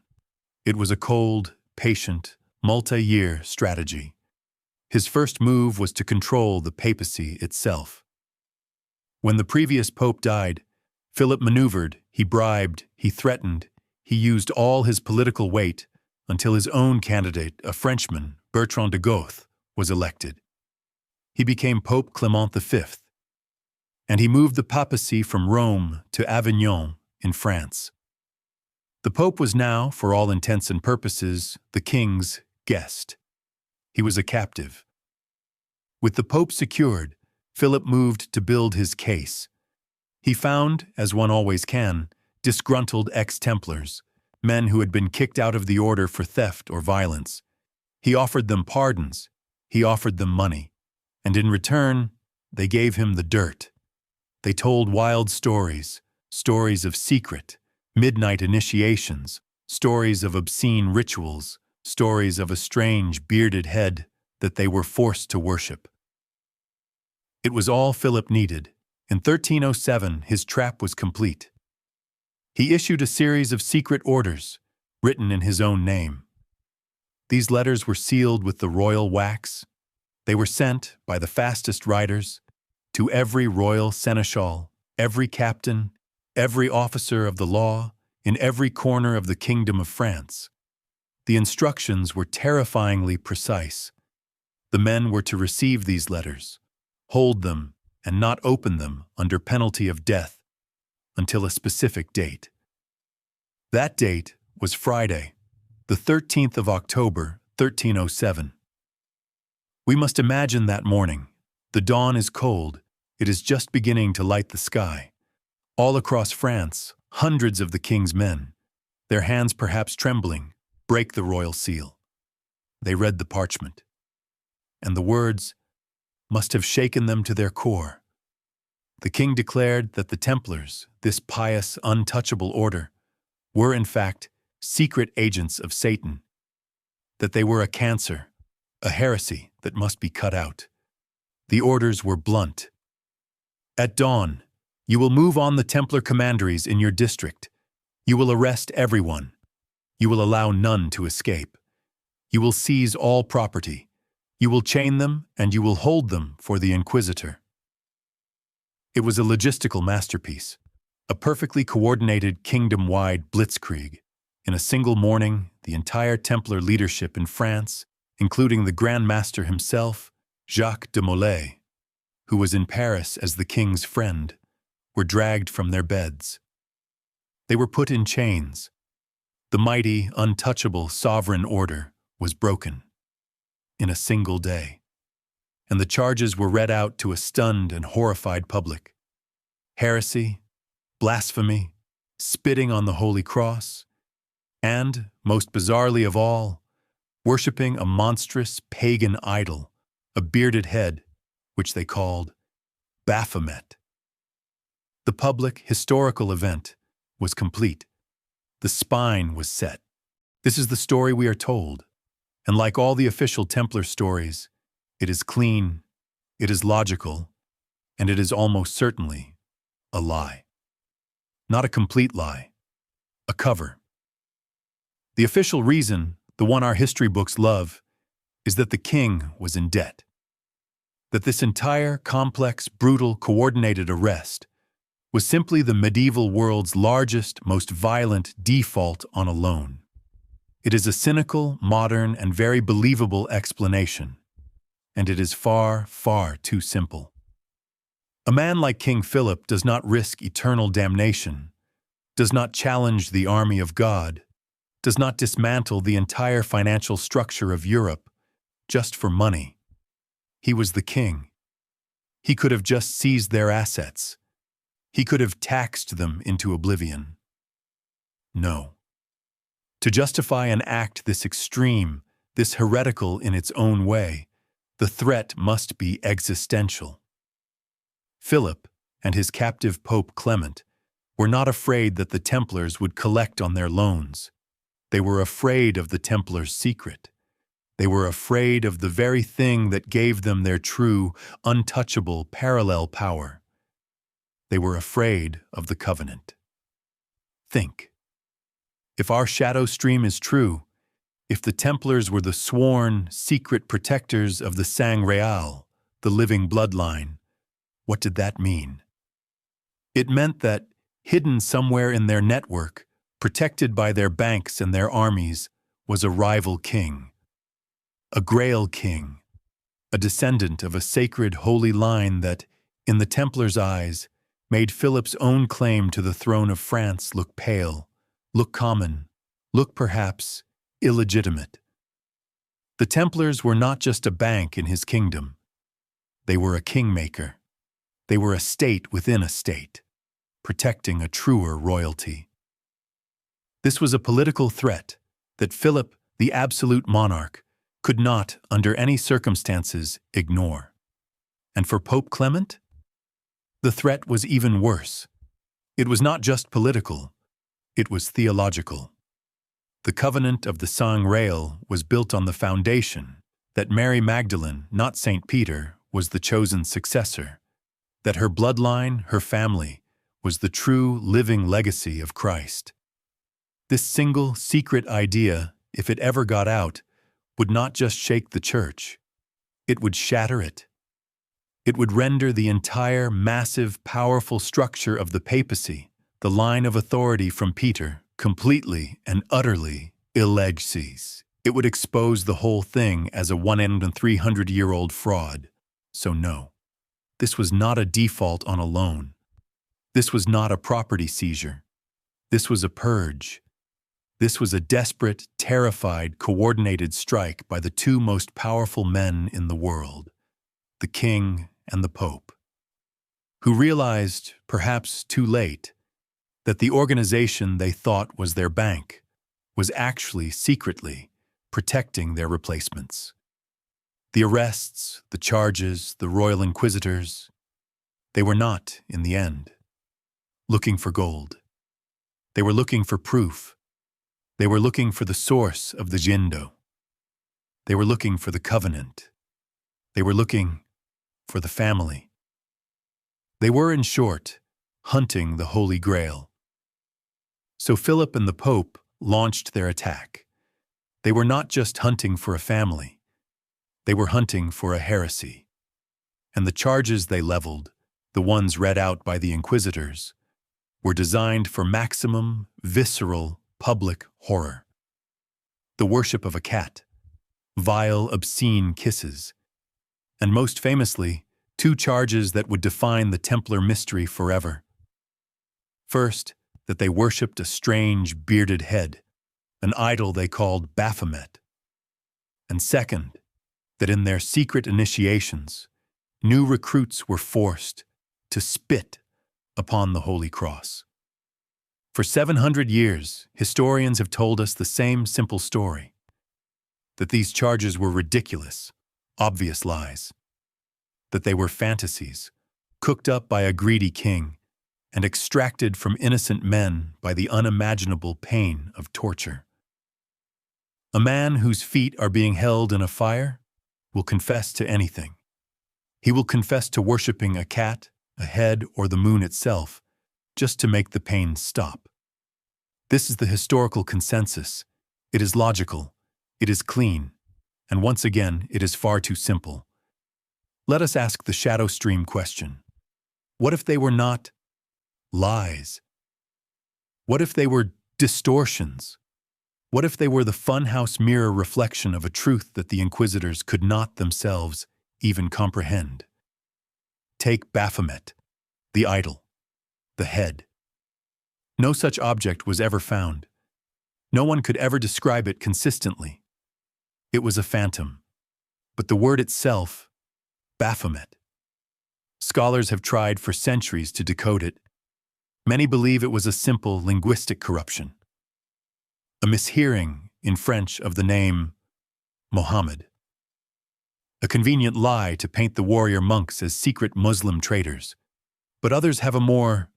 It was a cold, patient, multi-year strategy. His first move was to control the papacy itself. When the previous pope died, Philip maneuvered, he bribed, he threatened, he used all his political weight until his own candidate, a Frenchman, Bertrand de Goth, was elected. He became Pope Clement V, and he moved the papacy from Rome to Avignon in France. The Pope was now, for all intents and purposes, the king's guest. He was a captive. With the Pope secured, Philip moved to build his case. He found, as one always can, disgruntled ex-Templars, men who had been kicked out of the order for theft or violence. He offered them pardons, he offered them money, and in return, they gave him the dirt. They told wild stories, stories of secret, midnight initiations, stories of obscene rituals, stories of a strange bearded head that they were forced to worship. It was all Philip needed. In 1307, his trap was complete. He issued a series of secret orders, written in his own name. These letters were sealed with the royal wax. They were sent, by the fastest riders, to every royal seneschal, every captain, every officer of the law, in every corner of the Kingdom of France. The instructions were terrifyingly precise. The men were to receive these letters, hold them, and not open them under penalty of death until a specific date. That date was Friday, the 13th of October, 1307. We must imagine that morning, The dawn is cold. It is just beginning to light the sky. All across France, hundreds of the king's men, their hands perhaps trembling, break the royal seal. They read the parchment, and the words must have shaken them to their core. The king declared that the Templars, this pious, untouchable order, were in fact secret agents of Satan, that they were a cancer, a heresy that must be cut out. The orders were blunt. At dawn, you will move on the Templar commanderies in your district. You will arrest everyone. You will allow none to escape. You will seize all property. You will chain them, and you will hold them for the Inquisitor. It was a logistical masterpiece, a perfectly coordinated kingdom-wide blitzkrieg. In a single morning, the entire Templar leadership in France, including the Grand Master himself, Jacques de Molay, who was in Paris as the king's friend, were dragged from their beds. They were put in chains. The mighty, untouchable sovereign order was broken in a single day, and the charges were read out to a stunned and horrified public. Heresy, blasphemy, spitting on the Holy Cross, and, most bizarrely of all, worshipping a monstrous pagan idol, a bearded head, which they called Baphomet. The public, historical event was complete. The spine was set. This is the story we are told, and like all the official Templar stories, it is clean, it is logical, and it is almost certainly a lie. Not a complete lie, a cover. The official reason, the one our history books love, is that the king was in debt. That this entire complex, brutal, coordinated arrest was simply the medieval world's largest, most violent default on a loan. It is a cynical, modern, and very believable explanation, and it is far, far too simple. A man like King Philip does not risk eternal damnation, does not challenge the army of God, does not dismantle the entire financial structure of Europe just for money. He was the king. He could have just seized their assets. He could have taxed them into oblivion. No. To justify an act this extreme, this heretical in its own way, the threat must be existential. Philip and his captive Pope Clement were not afraid that the Templars would collect on their loans. They were afraid of the Templars' secret. They were afraid of the very thing that gave them their true, untouchable, parallel power. They were afraid of the covenant. Think. If our shadow stream is true, if the Templars were the sworn, secret protectors of the Sang Real, the living bloodline, what did that mean? It meant that, hidden somewhere in their network, protected by their banks and their armies, was a rival king. A Grail king, a descendant of a sacred holy line that, in the Templars' eyes, made Philip's own claim to the throne of France look pale, look common, look perhaps illegitimate. The Templars were not just a bank in his kingdom. They were a kingmaker. They were a state within a state, protecting a truer royalty. This was a political threat that Philip, the absolute monarch, could not, under any circumstances, ignore. And for Pope Clement? The threat was even worse. It was not just political, it was theological. The covenant of the Sang Real was built on the foundation that Mary Magdalene, not St. Peter, was the chosen successor, that her bloodline, her family, was the true living legacy of Christ. This single, secret idea, if it ever got out, would not just shake the church. It would shatter it. It would render the entire, massive, powerful structure of the papacy, the line of authority from Peter, completely and utterly illegitimate. It would expose the whole thing as a 1,300-year-old fraud. So no, this was not a default on a loan. This was not a property seizure. This was a purge. This was a desperate, terrified, coordinated strike by the two most powerful men in the world, the king and the Pope, who realized, perhaps too late, that the organization they thought was their bank was actually secretly protecting their replacements. The arrests, the charges, the royal inquisitors, they were not, in the end, looking for gold. They were looking for proof. They were looking for the source of the Jindo. They were looking for the covenant. They were looking for the family. They were, in short, hunting the Holy Grail. So Philip and the Pope launched their attack. They were not just hunting for a family. They were hunting for a heresy. And the charges they leveled, the ones read out by the inquisitors, were designed for maximum, visceral, public horror. The worship of a cat, vile, obscene kisses, and most famously, two charges that would define the Templar mystery forever. First, that they worshipped a strange, bearded head, an idol they called Baphomet. And second, that in their secret initiations, new recruits were forced to spit upon the Holy Cross. For 700 years, historians have told us the same simple story, that these charges were ridiculous, obvious lies, that they were fantasies, cooked up by a greedy king and extracted from innocent men by the unimaginable pain of torture. A man whose feet are being held in a fire will confess to anything. He will confess to worshipping a cat, a head, or the moon itself, just to make the pain stop. This is the historical consensus. It is logical, it is clean, and once again, it is far too simple. Let us ask the shadow stream question. What if they were not lies? What if they were distortions? What if they were the funhouse mirror reflection of a truth that the inquisitors could not themselves even comprehend? Take Baphomet, the idol, the head. No such object was ever found. No one could ever describe it consistently. It was a phantom. But the word itself, Baphomet. Scholars have tried for centuries to decode it. Many believe it was a simple linguistic corruption, a mishearing in French of the name Mohammed, a convenient lie to paint the warrior monks as secret Muslim traitors. But others have a more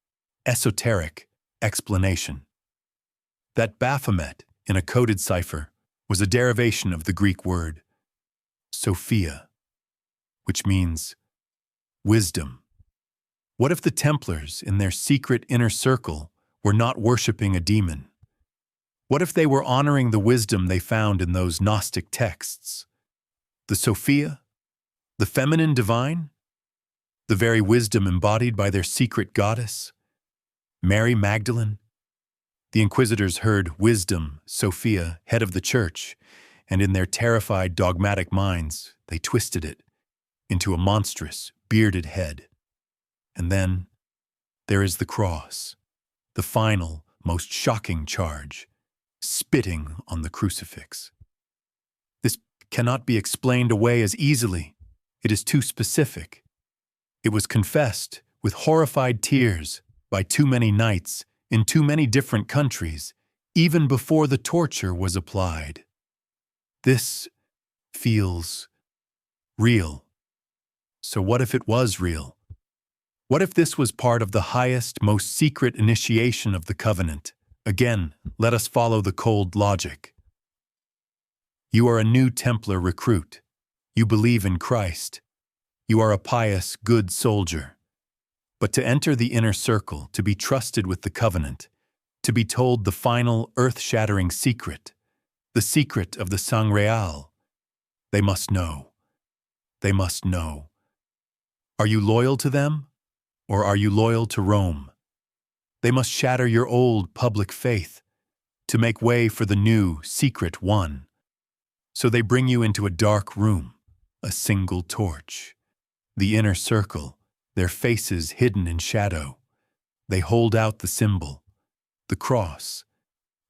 esoteric explanation. That Baphomet, in a coded cipher, was a derivation of the Greek word Sophia, which means wisdom. What if the Templars, in their secret inner circle, were not worshipping a demon? What if they were honoring the wisdom they found in those Gnostic texts? The Sophia? The feminine divine? The very wisdom embodied by their secret goddess? Mary Magdalene? The inquisitors heard wisdom, Sophia, head of the church, and in their terrified, dogmatic minds, they twisted it into a monstrous, bearded head. And then there is the cross, the final, most shocking charge, spitting on the crucifix. This cannot be explained away as easily. It is too specific. It was confessed with horrified tears by too many knights in too many different countries, even before the torture was applied. This feels real. So what if it was real? What if this was part of the highest, most secret initiation of the covenant? Again, let us follow the cold logic. You are a new Templar recruit. You believe in Christ. You are a pious, good soldier. But to enter the inner circle, to be trusted with the covenant, to be told the final, earth-shattering secret, the secret of the Sangreal, they must know. They must know. Are you loyal to them? Or are you loyal to Rome? They must shatter your old public faith to make way for the new, secret one. So they bring you into a dark room, a single torch. The inner circle, their faces hidden in shadow. They hold out the symbol, the cross,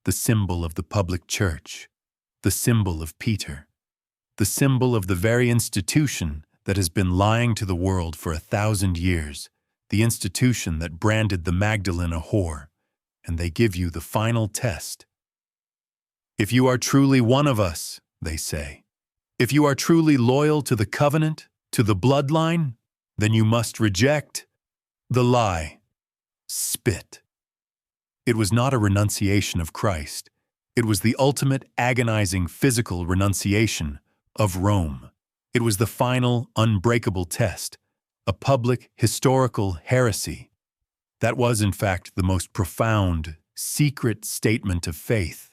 the symbol of the public church, the symbol of Peter, the symbol of the very institution that has been lying to the world for 1,000 years, the institution that branded the Magdalene a whore, and they give you the final test. If you are truly one of us, they say, if you are truly loyal to the covenant, to the bloodline, then you must reject the lie. Spit. It was not a renunciation of Christ. It was the ultimate agonizing physical renunciation of Rome. It was the final unbreakable test, a public historical heresy. That was, in fact, the most profound, secret statement of faith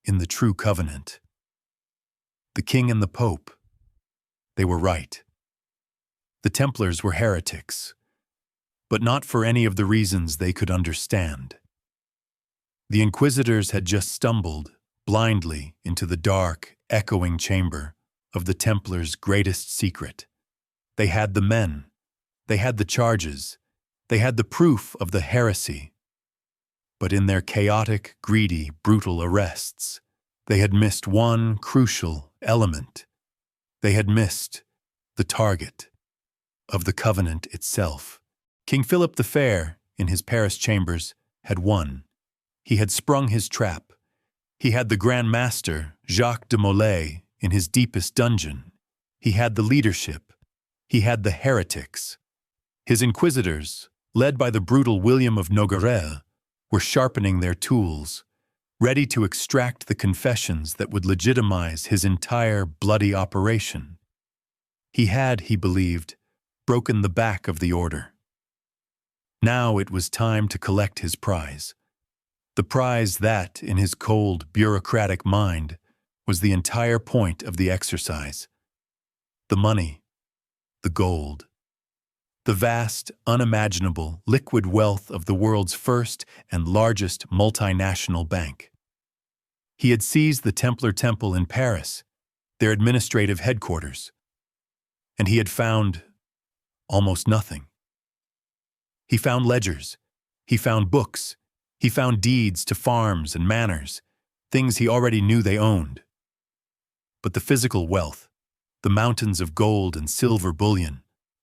in the true covenant. The king and the pope, they were right. The Templars were heretics, but not for any of the reasons they could understand. The inquisitors had just stumbled blindly into the dark, echoing chamber of the Templars' greatest secret. They had the men, they had the charges, they had the proof of the heresy. But in their chaotic, greedy, brutal arrests, they had missed one crucial element. They had missed the target of the covenant itself. King Philip the Fair, in his Paris chambers, had won. He had sprung his trap. He had the Grand Master, Jacques de Molay, in his deepest dungeon. He had the leadership. He had the heretics. His inquisitors, led by the brutal William of Nogaret, were sharpening their tools, ready to extract the confessions that would legitimize his entire bloody operation. He had, he believed, broken the back of the order. Now it was time to collect his prize. The prize that, in his cold, bureaucratic mind, was the entire point of the exercise. The money, the gold, the vast, unimaginable, liquid wealth of the world's first and largest multinational bank. He had seized the Templar Temple in Paris, their administrative headquarters, and he had found almost nothing. He found ledgers, he found books, he found deeds to farms and manors, things he already knew they owned. But the physical wealth, the mountains of gold and silver bullion,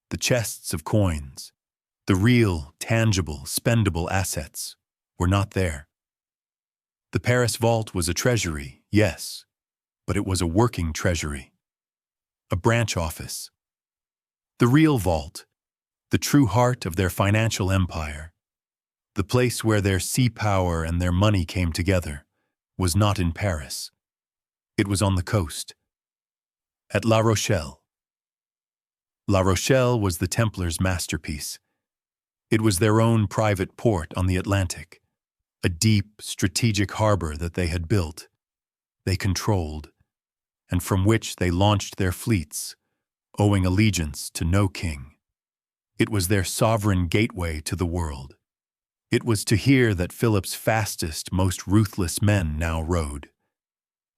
the chests of coins, the real, tangible, spendable assets were not there. The Paris vault was a treasury, yes, but it was a working treasury, a branch office. The real vault, the true heart of their financial empire, the place where their sea power and their money came together, was not in Paris. It was on the coast, at La Rochelle. La Rochelle was the Templars' masterpiece. It was their own private port on the Atlantic, a deep, strategic harbor that they had built, they controlled, and from which they launched their fleets, owing allegiance to no king. It was their sovereign gateway to the world. It was to here that Philip's fastest, most ruthless men now rode.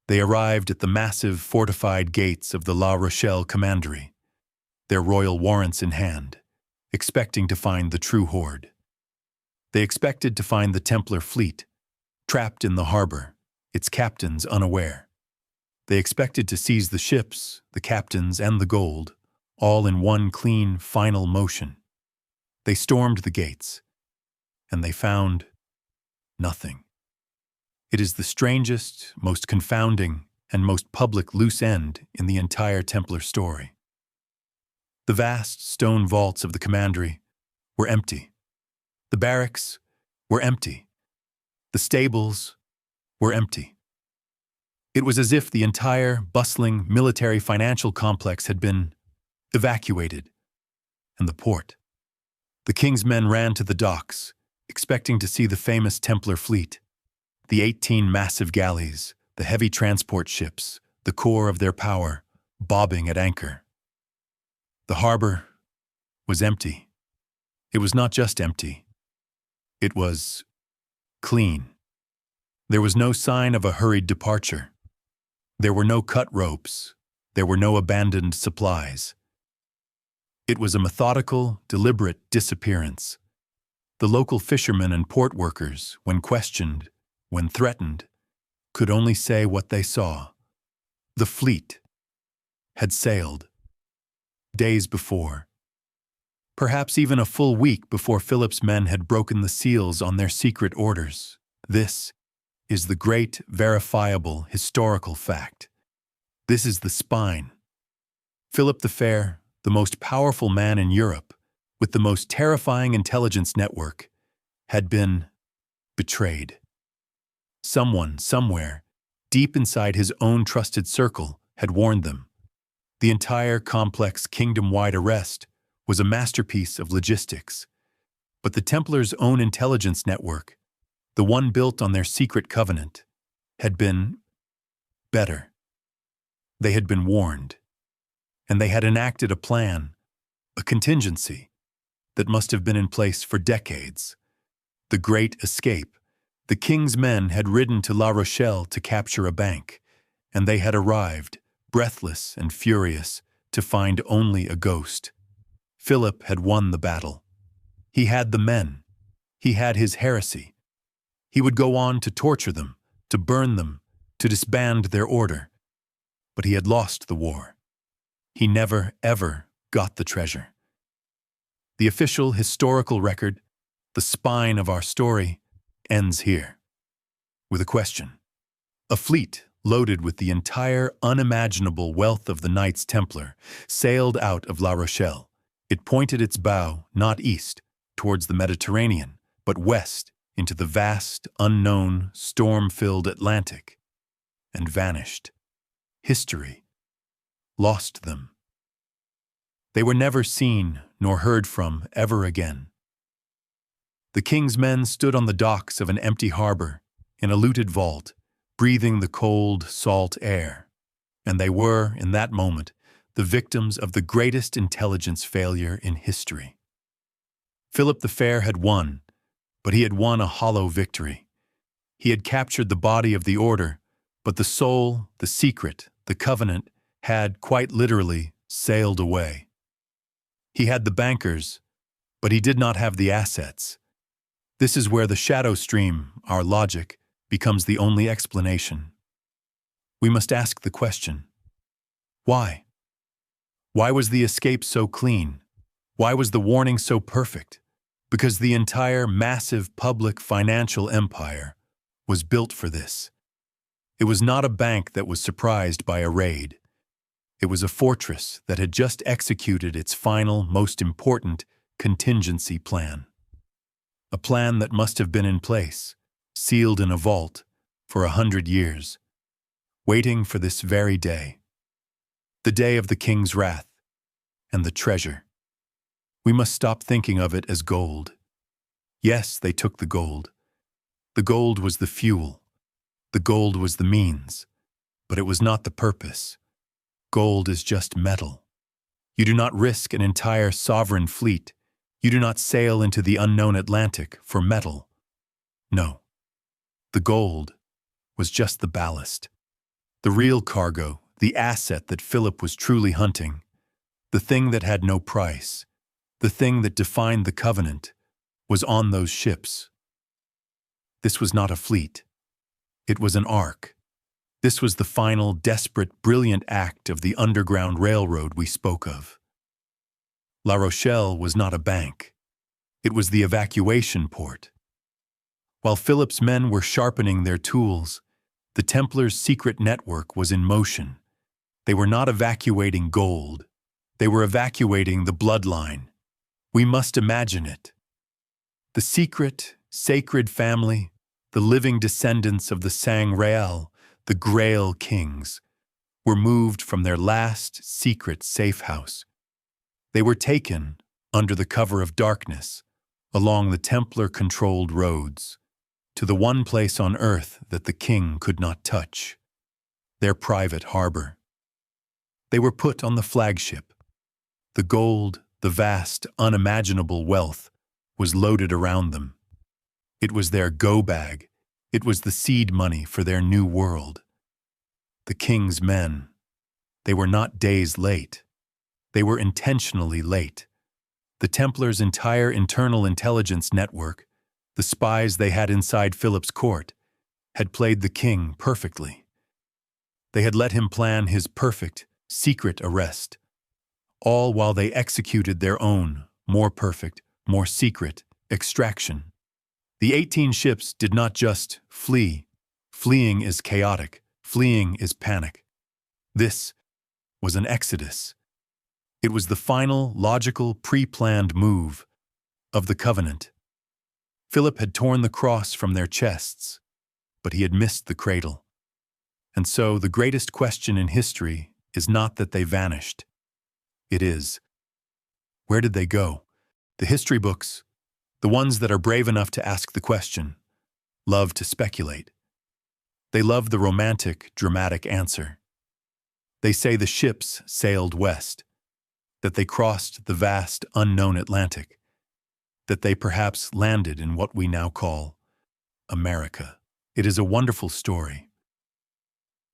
They arrived at the massive, fortified gates of the La Rochelle commandery, their royal warrants in hand, expecting to find the true horde. They expected to find the Templar fleet, trapped in the harbor, its captains unaware. They expected to seize the ships, the captains, and the gold, all in one clean, final motion. They stormed the gates, and they found nothing. It is the strangest, most confounding, and most public loose end in the entire Templar story. The vast stone vaults of the commandery were empty. The barracks were empty. The stables were empty. It was as if the entire bustling military financial complex had been evacuated, and the port. The king's men ran to the docks, expecting to see the famous Templar fleet, the 18 massive galleys, the heavy transport ships, the core of their power, bobbing at anchor. The harbor was empty. It was not just empty. It was clean. There was no sign of a hurried departure. There were no cut ropes. There were no abandoned supplies. It was a methodical, deliberate disappearance. The local fishermen and port workers, when questioned, when threatened, could only say what they saw. The fleet had sailed. days before, perhaps even a full week before Philip's men had broken the seals on their secret orders. This is the great, verifiable, historical fact. This is the spine. Philip the Fair, the most powerful man in Europe, with the most terrifying intelligence network, had been betrayed. Someone, somewhere, deep inside his own trusted circle, had warned them. The entire complex kingdom-wide arrest was a masterpiece of logistics. But the Templars' own intelligence network, the one built on their secret covenant, had been better. They had been warned, and they had enacted a plan, a contingency, that must have been in place for decades. The Great Escape. The king's men had ridden to La Rochelle to capture a bank, and they had arrived, breathless and furious, to find only a ghost. Philip had won the battle. He had the men. He had his heresy. He would go on to torture them, to burn them, to disband their order. But he had lost the war. He never, ever got the treasure. The official historical record, the spine of our story, ends here, with a question. A fleet loaded with the entire unimaginable wealth of the Knights Templar sailed out of La Rochelle. It pointed its bow not east, towards the Mediterranean, but west into the vast, unknown, storm-filled Atlantic, and vanished. History lost them. They were never seen nor heard from ever again. The king's men stood on the docks of an empty harbor, in a looted vault, breathing the cold, salt air. And they were, in that moment, the victims of the greatest intelligence failure in history. Philip the Fair had won, but he had won a hollow victory. He had captured the body of the order, but the soul, the secret, the covenant, had, quite literally, sailed away. He had the bankers, but he did not have the assets. This is where the shadow stream, our logic, becomes the only explanation. We must ask the question, why? Why was the escape so clean? Why was the warning so perfect? Because the entire massive public financial empire was built for this. It was not a bank that was surprised by a raid. It was a fortress that had just executed its final, most important contingency plan. A plan that must have been in place, sealed in a vault, for 100 years, waiting for this very day. The day of the king's wrath, and the treasure. We must stop thinking of it as gold. Yes, they took the gold. The gold was the fuel. The gold was the means. But it was not the purpose. Gold is just metal. You do not risk an entire sovereign fleet. You do not sail into the unknown Atlantic for metal. No. The gold was just the ballast. The real cargo, the asset that Philip was truly hunting, the thing that had no price, the thing that defined the covenant, was on those ships. This was not a fleet. It was an ark. This was the final, desperate, brilliant act of the Underground Railroad we spoke of. La Rochelle was not a bank. It was the evacuation port. While Philip's men were sharpening their tools, the Templars' secret network was in motion. They were not evacuating gold. They were evacuating the bloodline. We must imagine it. The secret, sacred family, the living descendants of the Sang-Real, the Grail Kings, were moved from their last secret safe house. They were taken, under the cover of darkness, along the Templar-controlled roads, to the one place on earth that the king could not touch, their private harbor. They were put on the flagship. The gold, the vast, unimaginable wealth, was loaded around them. It was their go-bag. It was the seed money for their new world. The king's men, they were not days late. They were intentionally late. The Templars' entire internal intelligence network, the spies they had inside Philip's court, had played the king perfectly. They had let him plan his perfect, secret arrest. all while they executed their own, more perfect, more secret, extraction. The 18 ships did not just flee. Fleeing is chaotic. Fleeing is panic. This was an exodus. It was the final, logical, pre-planned move of the covenant. Philip had torn the cross from their chests, but he had missed the cradle. And so the greatest question in history is not that they vanished. It is, where did they go? The history books, the ones that are brave enough to ask the question, love to speculate. They love the romantic, dramatic answer. They say the ships sailed west, that they crossed the vast, unknown Atlantic, that they perhaps landed in what we now call America. It is a wonderful story.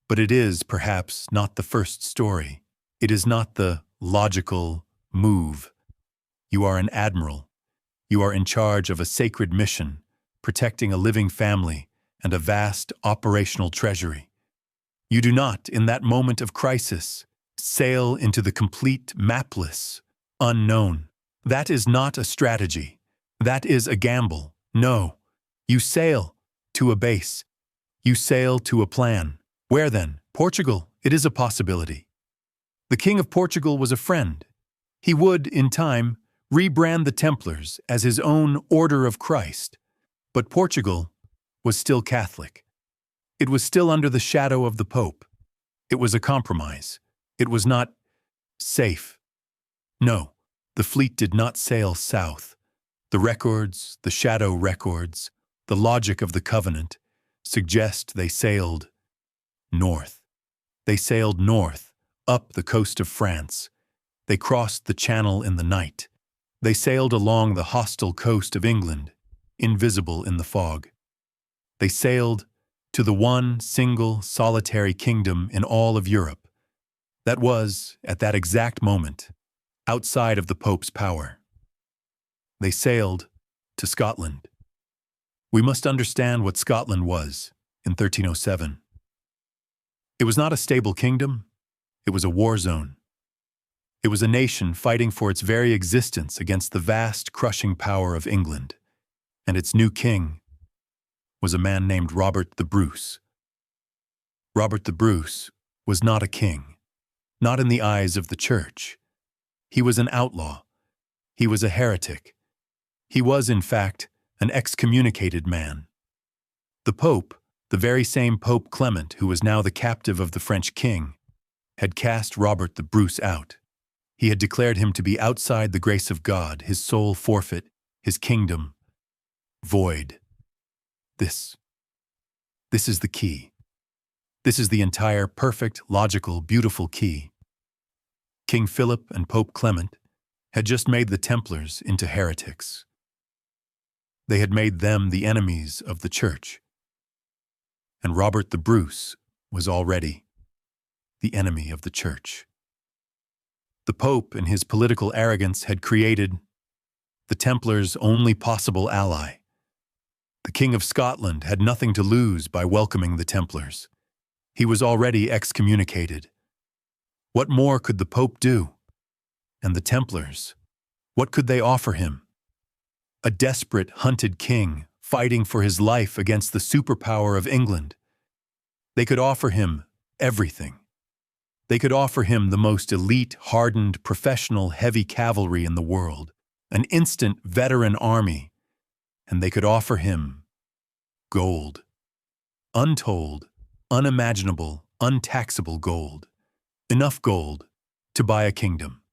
But it is perhaps not the first story. It is not the logical move. You are an admiral. You are in charge of a sacred mission, protecting a living family and a vast operational treasury. You do not, in that moment of crisis, sail into the complete mapless unknown. That is not a strategy. That is a gamble. No. You sail to a base. You sail to a plan. Where then? Portugal. It is a possibility. The King of Portugal was a friend. He would, in time, rebrand the Templars as his own Order of Christ. But Portugal was still Catholic. It was still under the shadow of the Pope. It was a compromise. It was not safe. No, the fleet did not sail south. The records, the shadow records, the logic of the covenant suggest they sailed north. They sailed north, up the coast of France. They crossed the Channel in the night. They sailed along the hostile coast of England, invisible in the fog. They sailed to the one single solitary kingdom in all of Europe that was, at that exact moment, outside of the Pope's power. They sailed to Scotland. We must understand what Scotland was in 1307. It was not a stable kingdom. It was a war zone. It was a nation fighting for its very existence against the vast, crushing power of England. And its new king was a man named Robert the Bruce. Robert the Bruce was not a king, not in the eyes of the church. He was an outlaw. He was a heretic. He was, in fact, an excommunicated man. The Pope, the very same Pope Clement who was now the captive of the French king, had cast Robert the Bruce out. He had declared him to be outside the grace of God, his soul forfeit, his kingdom void. This is the key. This is the entire perfect, logical, beautiful key. King Philip and Pope Clement had just made the Templars into heretics. They had made them the enemies of the church. And Robert the Bruce was already the enemy of the church. The Pope, in his political arrogance, had created the Templars' only possible ally. The King of Scotland had nothing to lose by welcoming the Templars. He was already excommunicated. What more could the Pope do? And the Templars, what could they offer him? A desperate, hunted king fighting for his life against the superpower of England. They could offer him everything. They could offer him the most elite, hardened, professional, heavy cavalry in the world, an instant veteran army, and they could offer him gold. Untold, unimaginable, untaxable gold. Enough gold to buy a kingdom.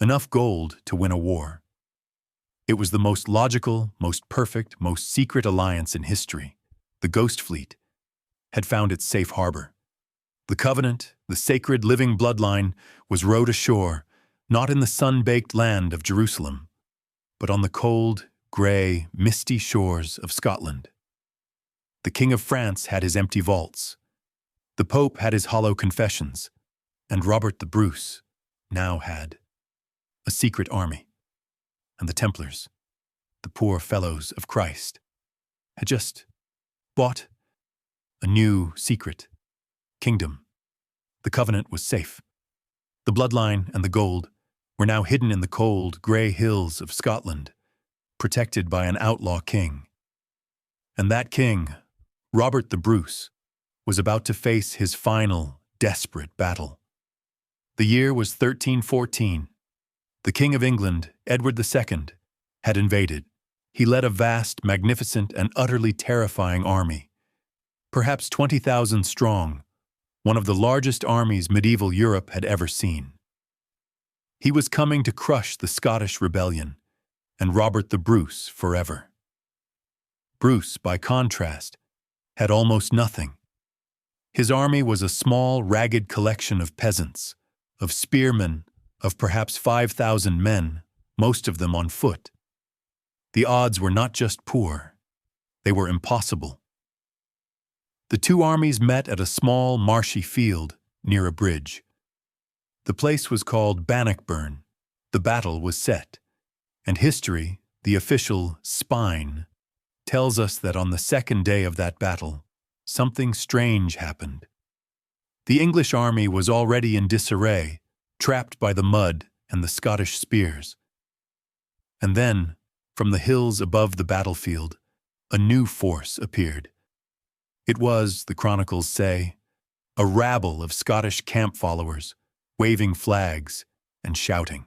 Enough gold to win a war. It was the most logical, most perfect, most secret alliance in history. The Ghost Fleet had found its safe harbor. The covenant, the sacred living bloodline, was rowed ashore, not in the sun-baked land of Jerusalem, but on the cold, gray, misty shores of Scotland. The King of France had his empty vaults. The Pope had his hollow confessions, and Robert the Bruce now had a secret army. And the Templars, the poor fellows of Christ, had just bought a new secret kingdom. The covenant was safe. The bloodline and the gold were now hidden in the cold, grey hills of Scotland, protected by an outlaw king. And that king, Robert the Bruce, was about to face his final, desperate battle. The year was 1314. The King of England, Edward II, had invaded. He led a vast, magnificent, and utterly terrifying army, perhaps 20,000 strong, one of the largest armies medieval Europe had ever seen. He was coming to crush the Scottish rebellion and Robert the Bruce forever. Bruce, by contrast, had almost nothing. His army was a small, ragged collection of peasants, of spearmen, of perhaps 5,000 men, most of them on foot. The odds were not just poor, they were impossible. The two armies met at a small, marshy field near a bridge. The place was called Bannockburn. The battle was set, and history, the official spine, tells us that on the second day of that battle, something strange happened. The English army was already in disarray, trapped by the mud and the Scottish spears. And then, from the hills above the battlefield, a new force appeared. It was, the chronicles say, a rabble of Scottish camp followers, waving flags and shouting.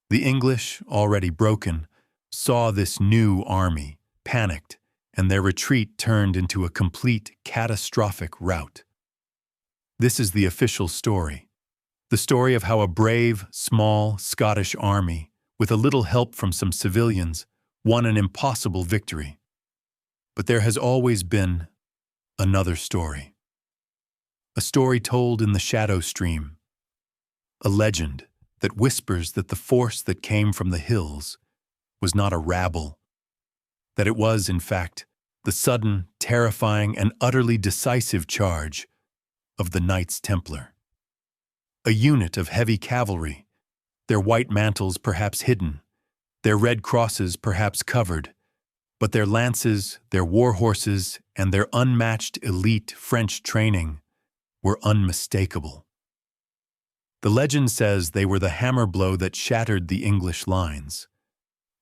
The English, already broken, saw this new army, panicked, and their retreat turned into a complete, catastrophic rout. This is the official story, the story of how a brave, small Scottish army, with a little help from some civilians, won an impossible victory. But there has always been another story. A story told in the shadow stream. A legend that whispers that the force that came from the hills was not a rabble, that it was, in fact, the sudden, terrifying, and utterly decisive charge of the Knights Templar. A unit of heavy cavalry, their white mantles perhaps hidden, their red crosses perhaps covered, but their lances, their war horses, and their unmatched elite French training were unmistakable. The legend says they were the hammer blow that shattered the English lines,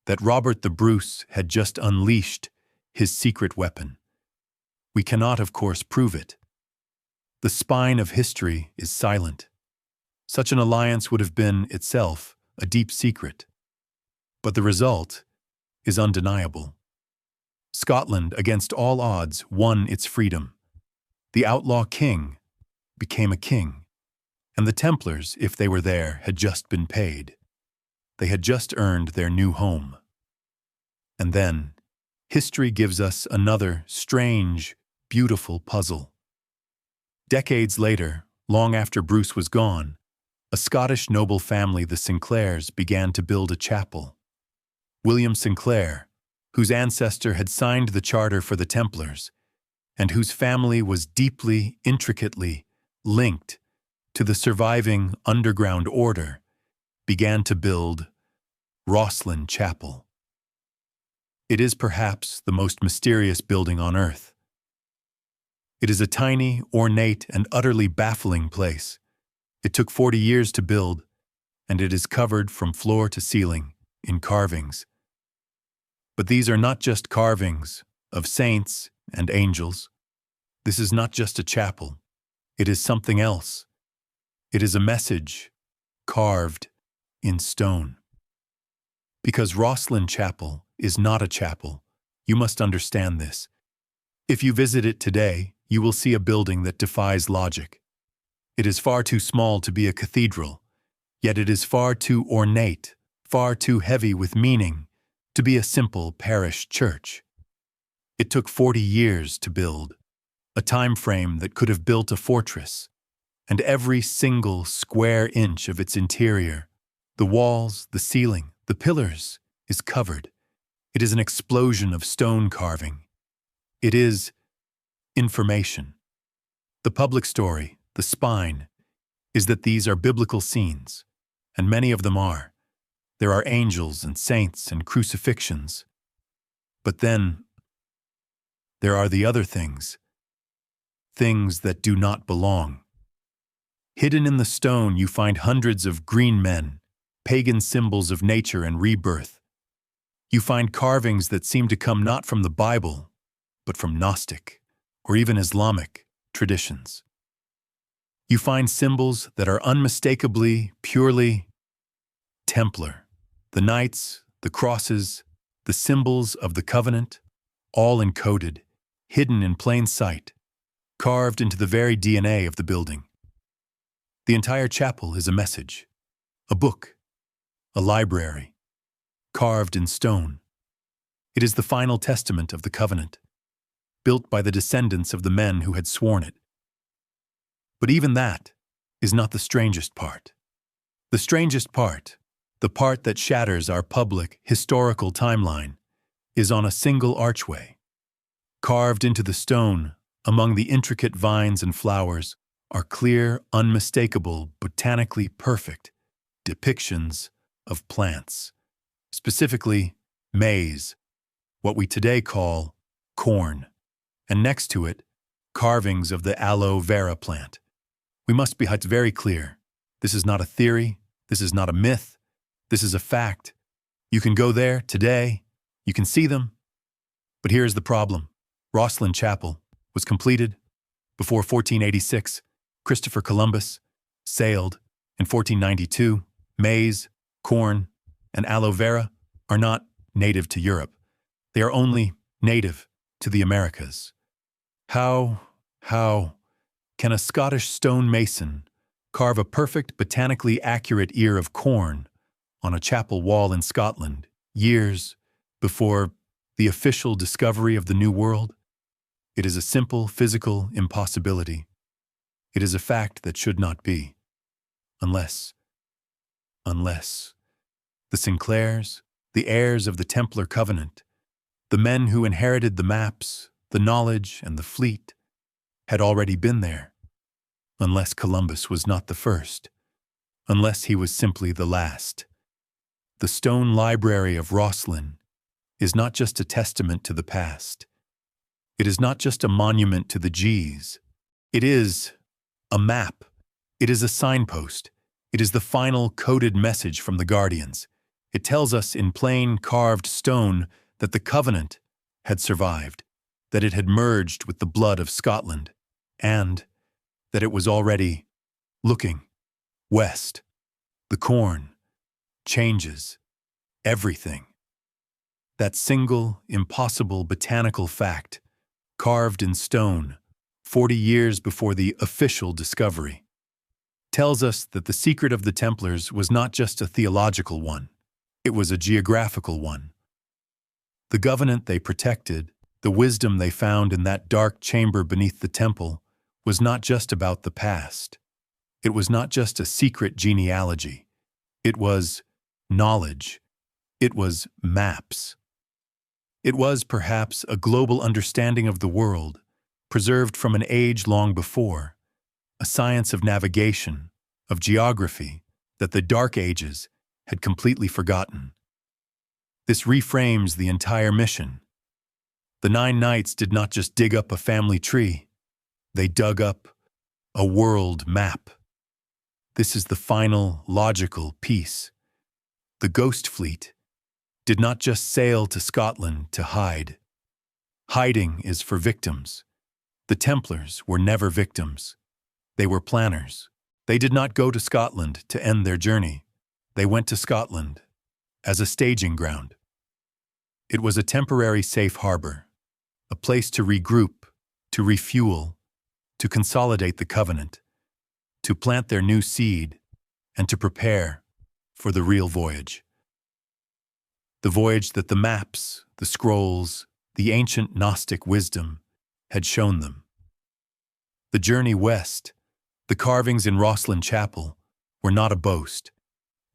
that Robert the Bruce had just unleashed his secret weapon. We cannot, of course, prove it. The spine of history is silent. Such an alliance would have been, itself, a deep secret. But the result is undeniable. Scotland, against all odds, won its freedom. The outlaw king became a king, and the Templars, if they were there, had just been paid. They had just earned their new home. And then, history gives us another strange, beautiful puzzle. Decades later, long after Bruce was gone, a Scottish noble family, the Sinclairs, began to build a chapel. William Sinclair, whose ancestor had signed the charter for the Templars, and whose family was deeply, intricately linked to the surviving underground order, began to build Rosslyn Chapel. It is perhaps the most mysterious building on earth. It is a tiny, ornate, and utterly baffling place. It took 40 years to build, and it is covered from floor to ceiling in carvings. But these are not just carvings of saints and angels. This is not just a chapel. It is something else. It is a message carved in stone. Because Rosslyn Chapel is not a chapel, you must understand this. If you visit it today, you will see a building that defies logic. It is far too small to be a cathedral, yet it is far too ornate, far too heavy with meaning to be a simple parish church. It took 40 years to build, a time frame that could have built a fortress, and every single square inch of its interior, the walls, the ceiling, the pillars, is covered. It is an explosion of stone carving. It is information. The public story, the spine, is that these are biblical scenes, and many of them are. There are angels and saints and crucifixions. But then, there are the other things that do not belong. Hidden in the stone, you find hundreds of green men pagan symbols of nature and rebirth. You find carvings that seem to come not from the Bible, but from Gnostic, or even Islamic, traditions. You find symbols that are unmistakably, purely Templar. The knights, the crosses, the symbols of the covenant, all encoded, hidden in plain sight, carved into the very DNA of the building. The entire chapel is a message, a book, a library, carved in stone. It is the final testament of the covenant, built by the descendants of the men who had sworn it. But even that is not the strangest part. The strangest part, the part that shatters our public, historical timeline, is on a single archway. Carved into the stone, among the intricate vines and flowers, are clear, unmistakable, botanically perfect depictions of plants, specifically maize, what we today call corn, and next to it, carvings of the aloe vera plant. We must be very clear. This is not a theory. This is not a myth. This is a fact. You can go there today. You can see them. But here is the problem. Rosslyn Chapel was completed before 1486. Christopher Columbus sailed in 1492. Maize, corn, and aloe vera are not native to Europe. They are only native to the Americas. How can a Scottish stonemason carve a perfect, botanically accurate ear of corn on a chapel wall in Scotland years before the official discovery of the New World? It is a simple physical impossibility. It is a fact that should not be. Unless the Sinclairs, the heirs of the Templar covenant, the men who inherited the maps, the knowledge, and the fleet, had already been there. Unless Columbus was not the first. Unless he was simply the last. The stone library of Rosslyn is not just a testament to the past. It is not just a monument to the G's. It is a map. It is a signpost. It is the final coded message from the Guardians. It tells us in plain carved stone that the covenant had survived, that it had merged with the blood of Scotland, and that it was already looking west. The corn changes everything. That single, impossible botanical fact, carved in stone 40 years before the official discovery, tells us that the secret of the Templars was not just a theological one, it was a geographical one. The covenant they protected, the wisdom they found in that dark chamber beneath the temple, was not just about the past. It was not just a secret genealogy. It was knowledge. It was maps. It was, perhaps, a global understanding of the world, preserved from an age long before, a science of navigation, of geography, that the Dark Ages had completely forgotten. This reframes the entire mission. The 9 Knights did not just dig up a family tree, they dug up a world map. This is the final, logical piece. The Ghost Fleet did not just sail to Scotland to hide. Hiding is for victims. The Templars were never victims. They were planners. They did not go to Scotland to end their journey. They went to Scotland as a staging ground. It was a temporary safe harbor, a place to regroup, to refuel, to consolidate the covenant, to plant their new seed, and to prepare for the real voyage. The voyage that the maps, the scrolls, the ancient Gnostic wisdom had shown them. The journey west, the carvings in Rosslyn Chapel, were not a boast.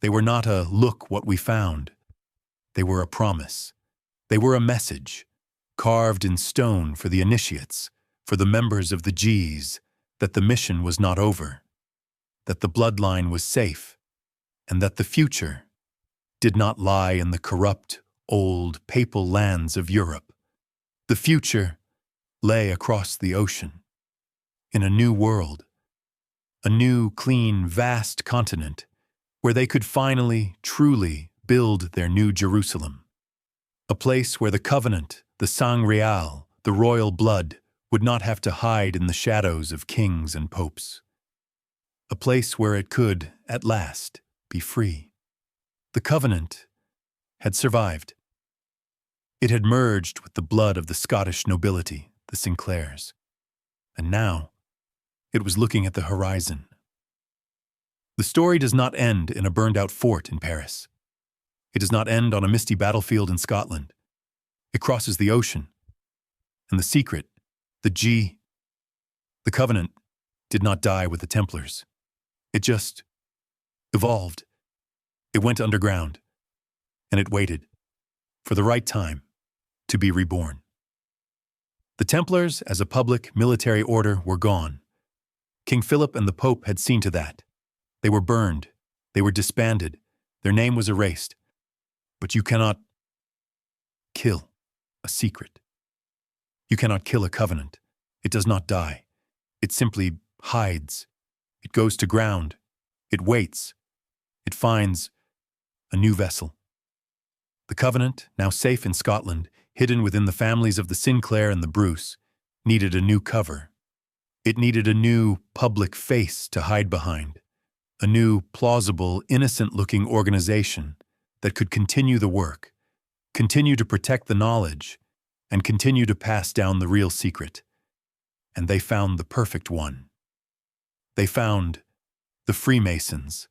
They were not a "look what we found." They were a promise. They were a message, carved in stone for the initiates, for the members of the G's, that the mission was not over, that the bloodline was safe, and that the future did not lie in the corrupt, old, papal lands of Europe. The future lay across the ocean, in a new world, a new, clean, vast continent where they could finally, truly build their new Jerusalem. A place where the covenant, the sang real, the royal blood, would not have to hide in the shadows of kings and popes. A place where it could, at last, be free. The covenant had survived. It had merged with the blood of the Scottish nobility, the Sinclairs. And now, it was looking at the horizon. The story does not end in a burned-out fort in Paris. It does not end on a misty battlefield in Scotland. It crosses the ocean. And the secret, the covenant, did not die with the Templars. It just evolved. It went underground. And it waited for the right time to be reborn. The Templars, as a public military order, were gone. King Philip and the Pope had seen to that. They were burned. They were disbanded. Their name was erased. But you cannot kill a secret. You cannot kill a covenant. It does not die. It simply hides. It goes to ground. It waits. It finds a new vessel. The covenant, now safe in Scotland, hidden within the families of the Sinclair and the Bruce, needed a new cover. It needed a new public face to hide behind, a new, plausible, innocent-looking organization that could continue the work, continue to protect the knowledge, and continue to pass down the real secret. And they found the perfect one. They found the Freemasons.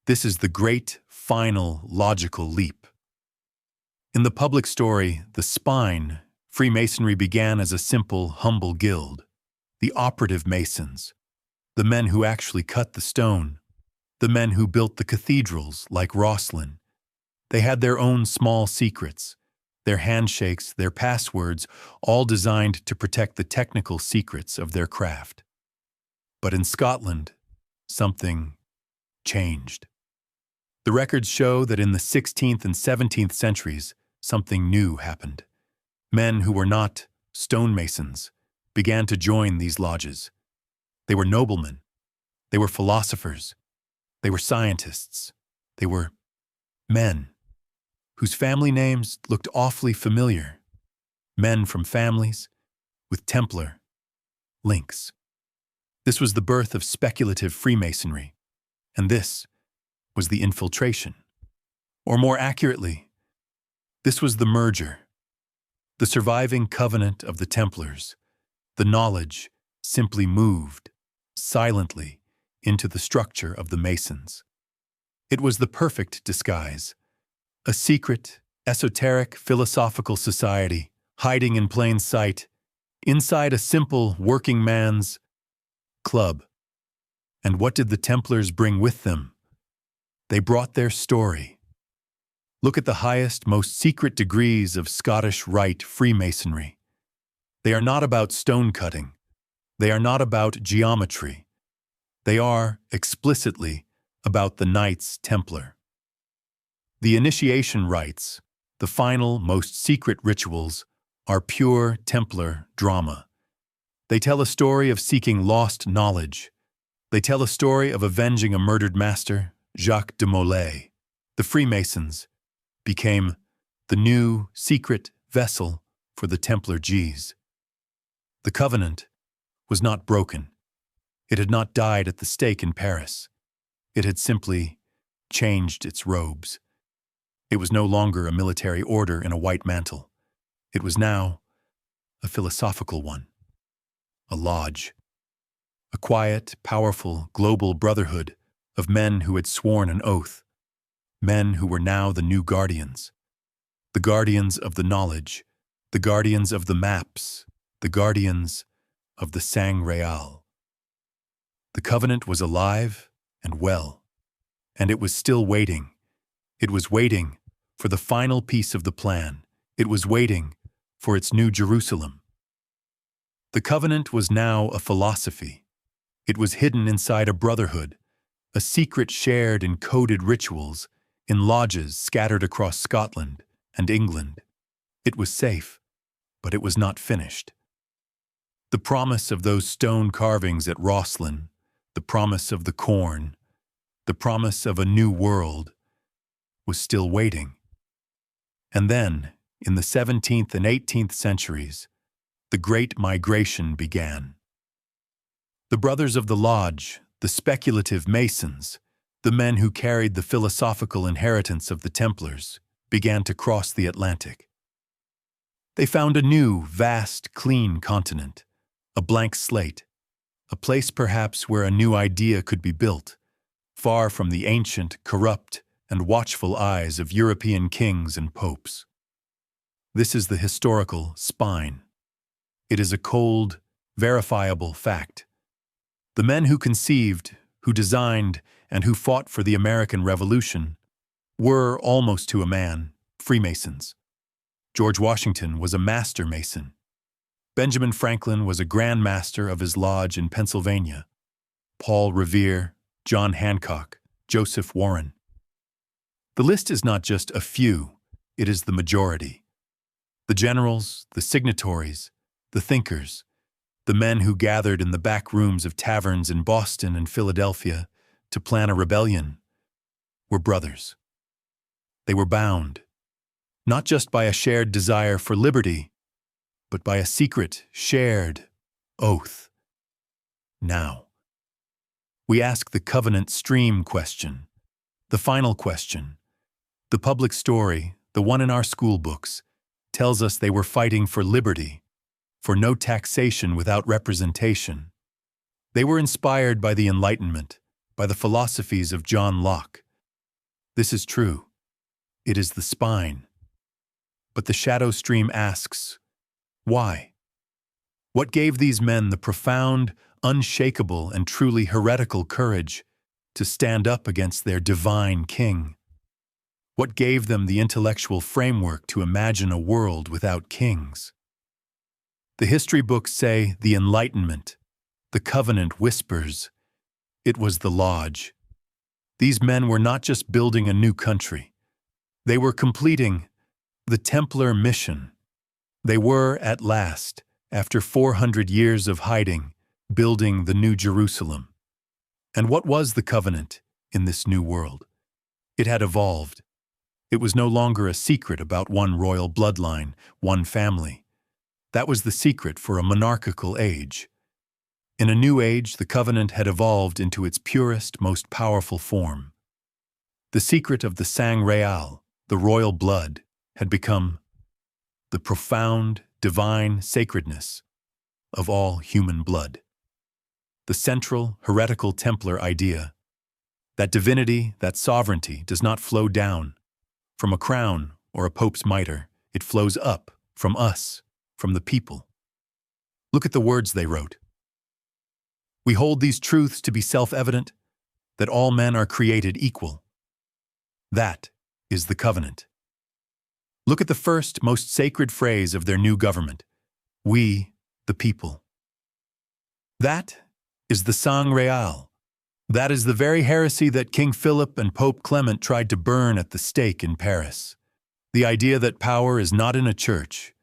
This is the great, final, logical leap. In the public story, the spine, Freemasonry began as a simple, humble guild. The operative Masons, the men who actually cut the stone, the men who built the cathedrals like Rosslyn. They had their own small secrets, their handshakes, their passwords, all designed to protect the technical secrets of their craft. But in Scotland, something changed. The records show that in the 16th and 17th centuries, something new happened. Men who were not stonemasons began to join these lodges. They were noblemen. They were philosophers. They were scientists. They were men whose family names looked awfully familiar. Men from families with Templar links. This was the birth of speculative Freemasonry, and this was the infiltration. Or more accurately, this was the merger. The surviving covenant of the Templars, the knowledge simply moved, silently, into the structure of the Masons. It was the perfect disguise. A secret, esoteric, philosophical society, hiding in plain sight, inside a simple working man's club. And what did the Templars bring with them? They brought their story. Look at the highest, most secret degrees of Scottish Rite Freemasonry. They are not about stone cutting. They are not about geometry. They are, explicitly, about the Knights Templar. The initiation rites, the final, most secret rituals, are pure Templar drama. They tell a story of seeking lost knowledge. They tell a story of avenging a murdered master, Jacques de Molay. The Freemasons became the new, secret vessel for the Templar Gs. The covenant was not broken. It had not died at the stake in Paris. It had simply changed its robes. It was no longer a military order in a white mantle. It was now a philosophical one, a lodge, a quiet, powerful, global brotherhood of men who had sworn an oath, men who were now the new guardians, the guardians of the knowledge, the guardians of the maps, the guardians of the sang real. The covenant was alive and well, and it was still waiting. It was waiting for the final piece of the plan. It was waiting for its new Jerusalem. The covenant was now a philosophy. It was hidden inside a brotherhood, a secret shared in coded rituals, in lodges scattered across Scotland and England. It was safe, but it was not finished. The promise of those stone carvings at Rosslyn, the promise of the corn, the promise of a new world, was still waiting. And then, in the 17th and 18th centuries, the Great Migration began. The Brothers of the Lodge, the speculative Masons, the men who carried the philosophical inheritance of the Templars, began to cross the Atlantic. They found a new, vast, clean continent, a blank slate, a place perhaps where a new idea could be built, far from the ancient, corrupt, and watchful eyes of European kings and popes. This is the historical spine. It is a cold, verifiable fact. The men who conceived, who designed, and who fought for the American Revolution were, almost to a man, Freemasons. George Washington was a master Mason. Benjamin Franklin was a Grand Master of his lodge in Pennsylvania. Paul Revere, John Hancock, Joseph Warren. The list is not just a few, it is the majority. The generals, the signatories, the thinkers, the men who gathered in the back rooms of taverns in Boston and Philadelphia to plan a rebellion, were brothers. They were bound, not just by a shared desire for liberty, but by a secret, shared oath. Now, we ask the covenant stream question, the final question. The public story, the one in our school books, tells us they were fighting for liberty, for no taxation without representation. They were inspired by the Enlightenment, by the philosophies of John Locke. This is true. It is the spine. But the shadow stream asks, why? What gave these men the profound, unshakable, and truly heretical courage to stand up against their divine king? What gave them the intellectual framework to imagine a world without kings? The history books say the Enlightenment, the covenant whispers. It was the Lodge. These men were not just building a new country. They were completing the Templar mission. They were, at last, after 400 years of hiding, building the New Jerusalem. And what was the covenant in this new world? It had evolved. It was no longer a secret about one royal bloodline, one family. That was the secret for a monarchical age. In a new age, the covenant had evolved into its purest, most powerful form. The secret of the sang real, the royal blood, had become the profound, divine sacredness of all human blood. The central, heretical Templar idea that divinity, that sovereignty, does not flow down from a crown or a pope's mitre. It flows up from us, from the people. Look at the words they wrote. We hold these truths to be self-evident, that all men are created equal. That is the covenant. Look at the first, most sacred phrase of their new government. We, the people. That is the sang real. That is the very heresy that King Philip and Pope Clement tried to burn at the stake in Paris. The idea that power is not in a church,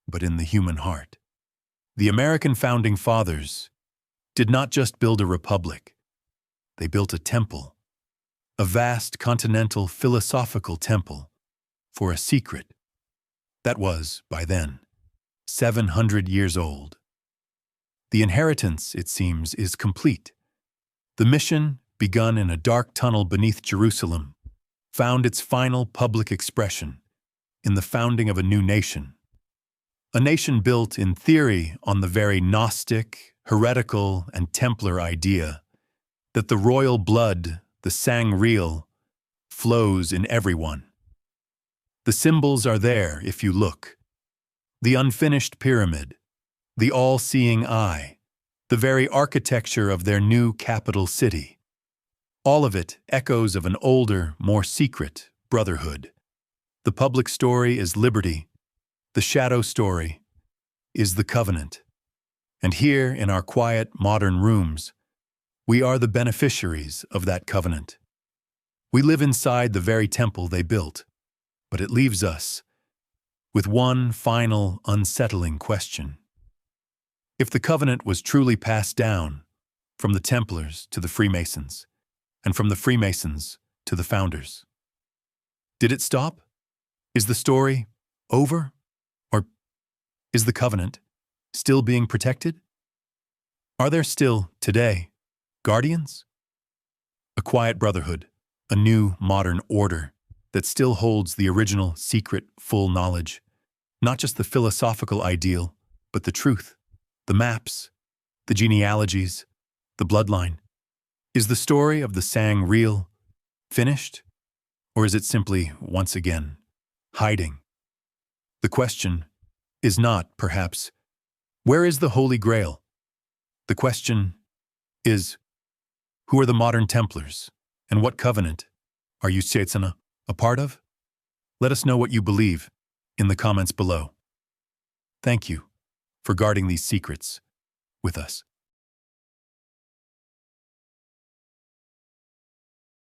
but in the human heart. The American founding fathers did not just build a republic. They built a temple, a vast continental philosophical temple, for a secret that was, by then, 700 years old. The inheritance, it seems, is complete. The mission, begun in a dark tunnel beneath Jerusalem, found its final public expression in the founding of a new nation. A nation built, in theory, on the very Gnostic, heretical, and Templar idea that the royal blood, the sang real, flows in everyone. The symbols are there if you look. The unfinished pyramid, the all-seeing eye, the very architecture of their new capital city. All of it echoes of an older, more secret brotherhood. The public story is liberty. The shadow story is the covenant. And here, in our quiet, modern rooms, we are the beneficiaries of that covenant. We live inside the very temple they built, but it leaves us with one final, unsettling question. If the covenant was truly passed down from the Templars to the Freemasons, and from the Freemasons to the founders. Did it stop? Is the story over? Or is the covenant still being protected? Are there still, today, guardians? A quiet brotherhood, a new modern order that still holds the original secret full knowledge, not just the philosophical ideal, but the truth, the maps, the genealogies, the bloodline. Is the story of the Sang real, finished, or is it simply, once again, hiding? The question is not, perhaps, where is the Holy Grail? The question is, who are the modern Templars, and what covenant are you, Cetana, a part of? Let us know what you believe in the comments below. Thank you for guarding these secrets with us.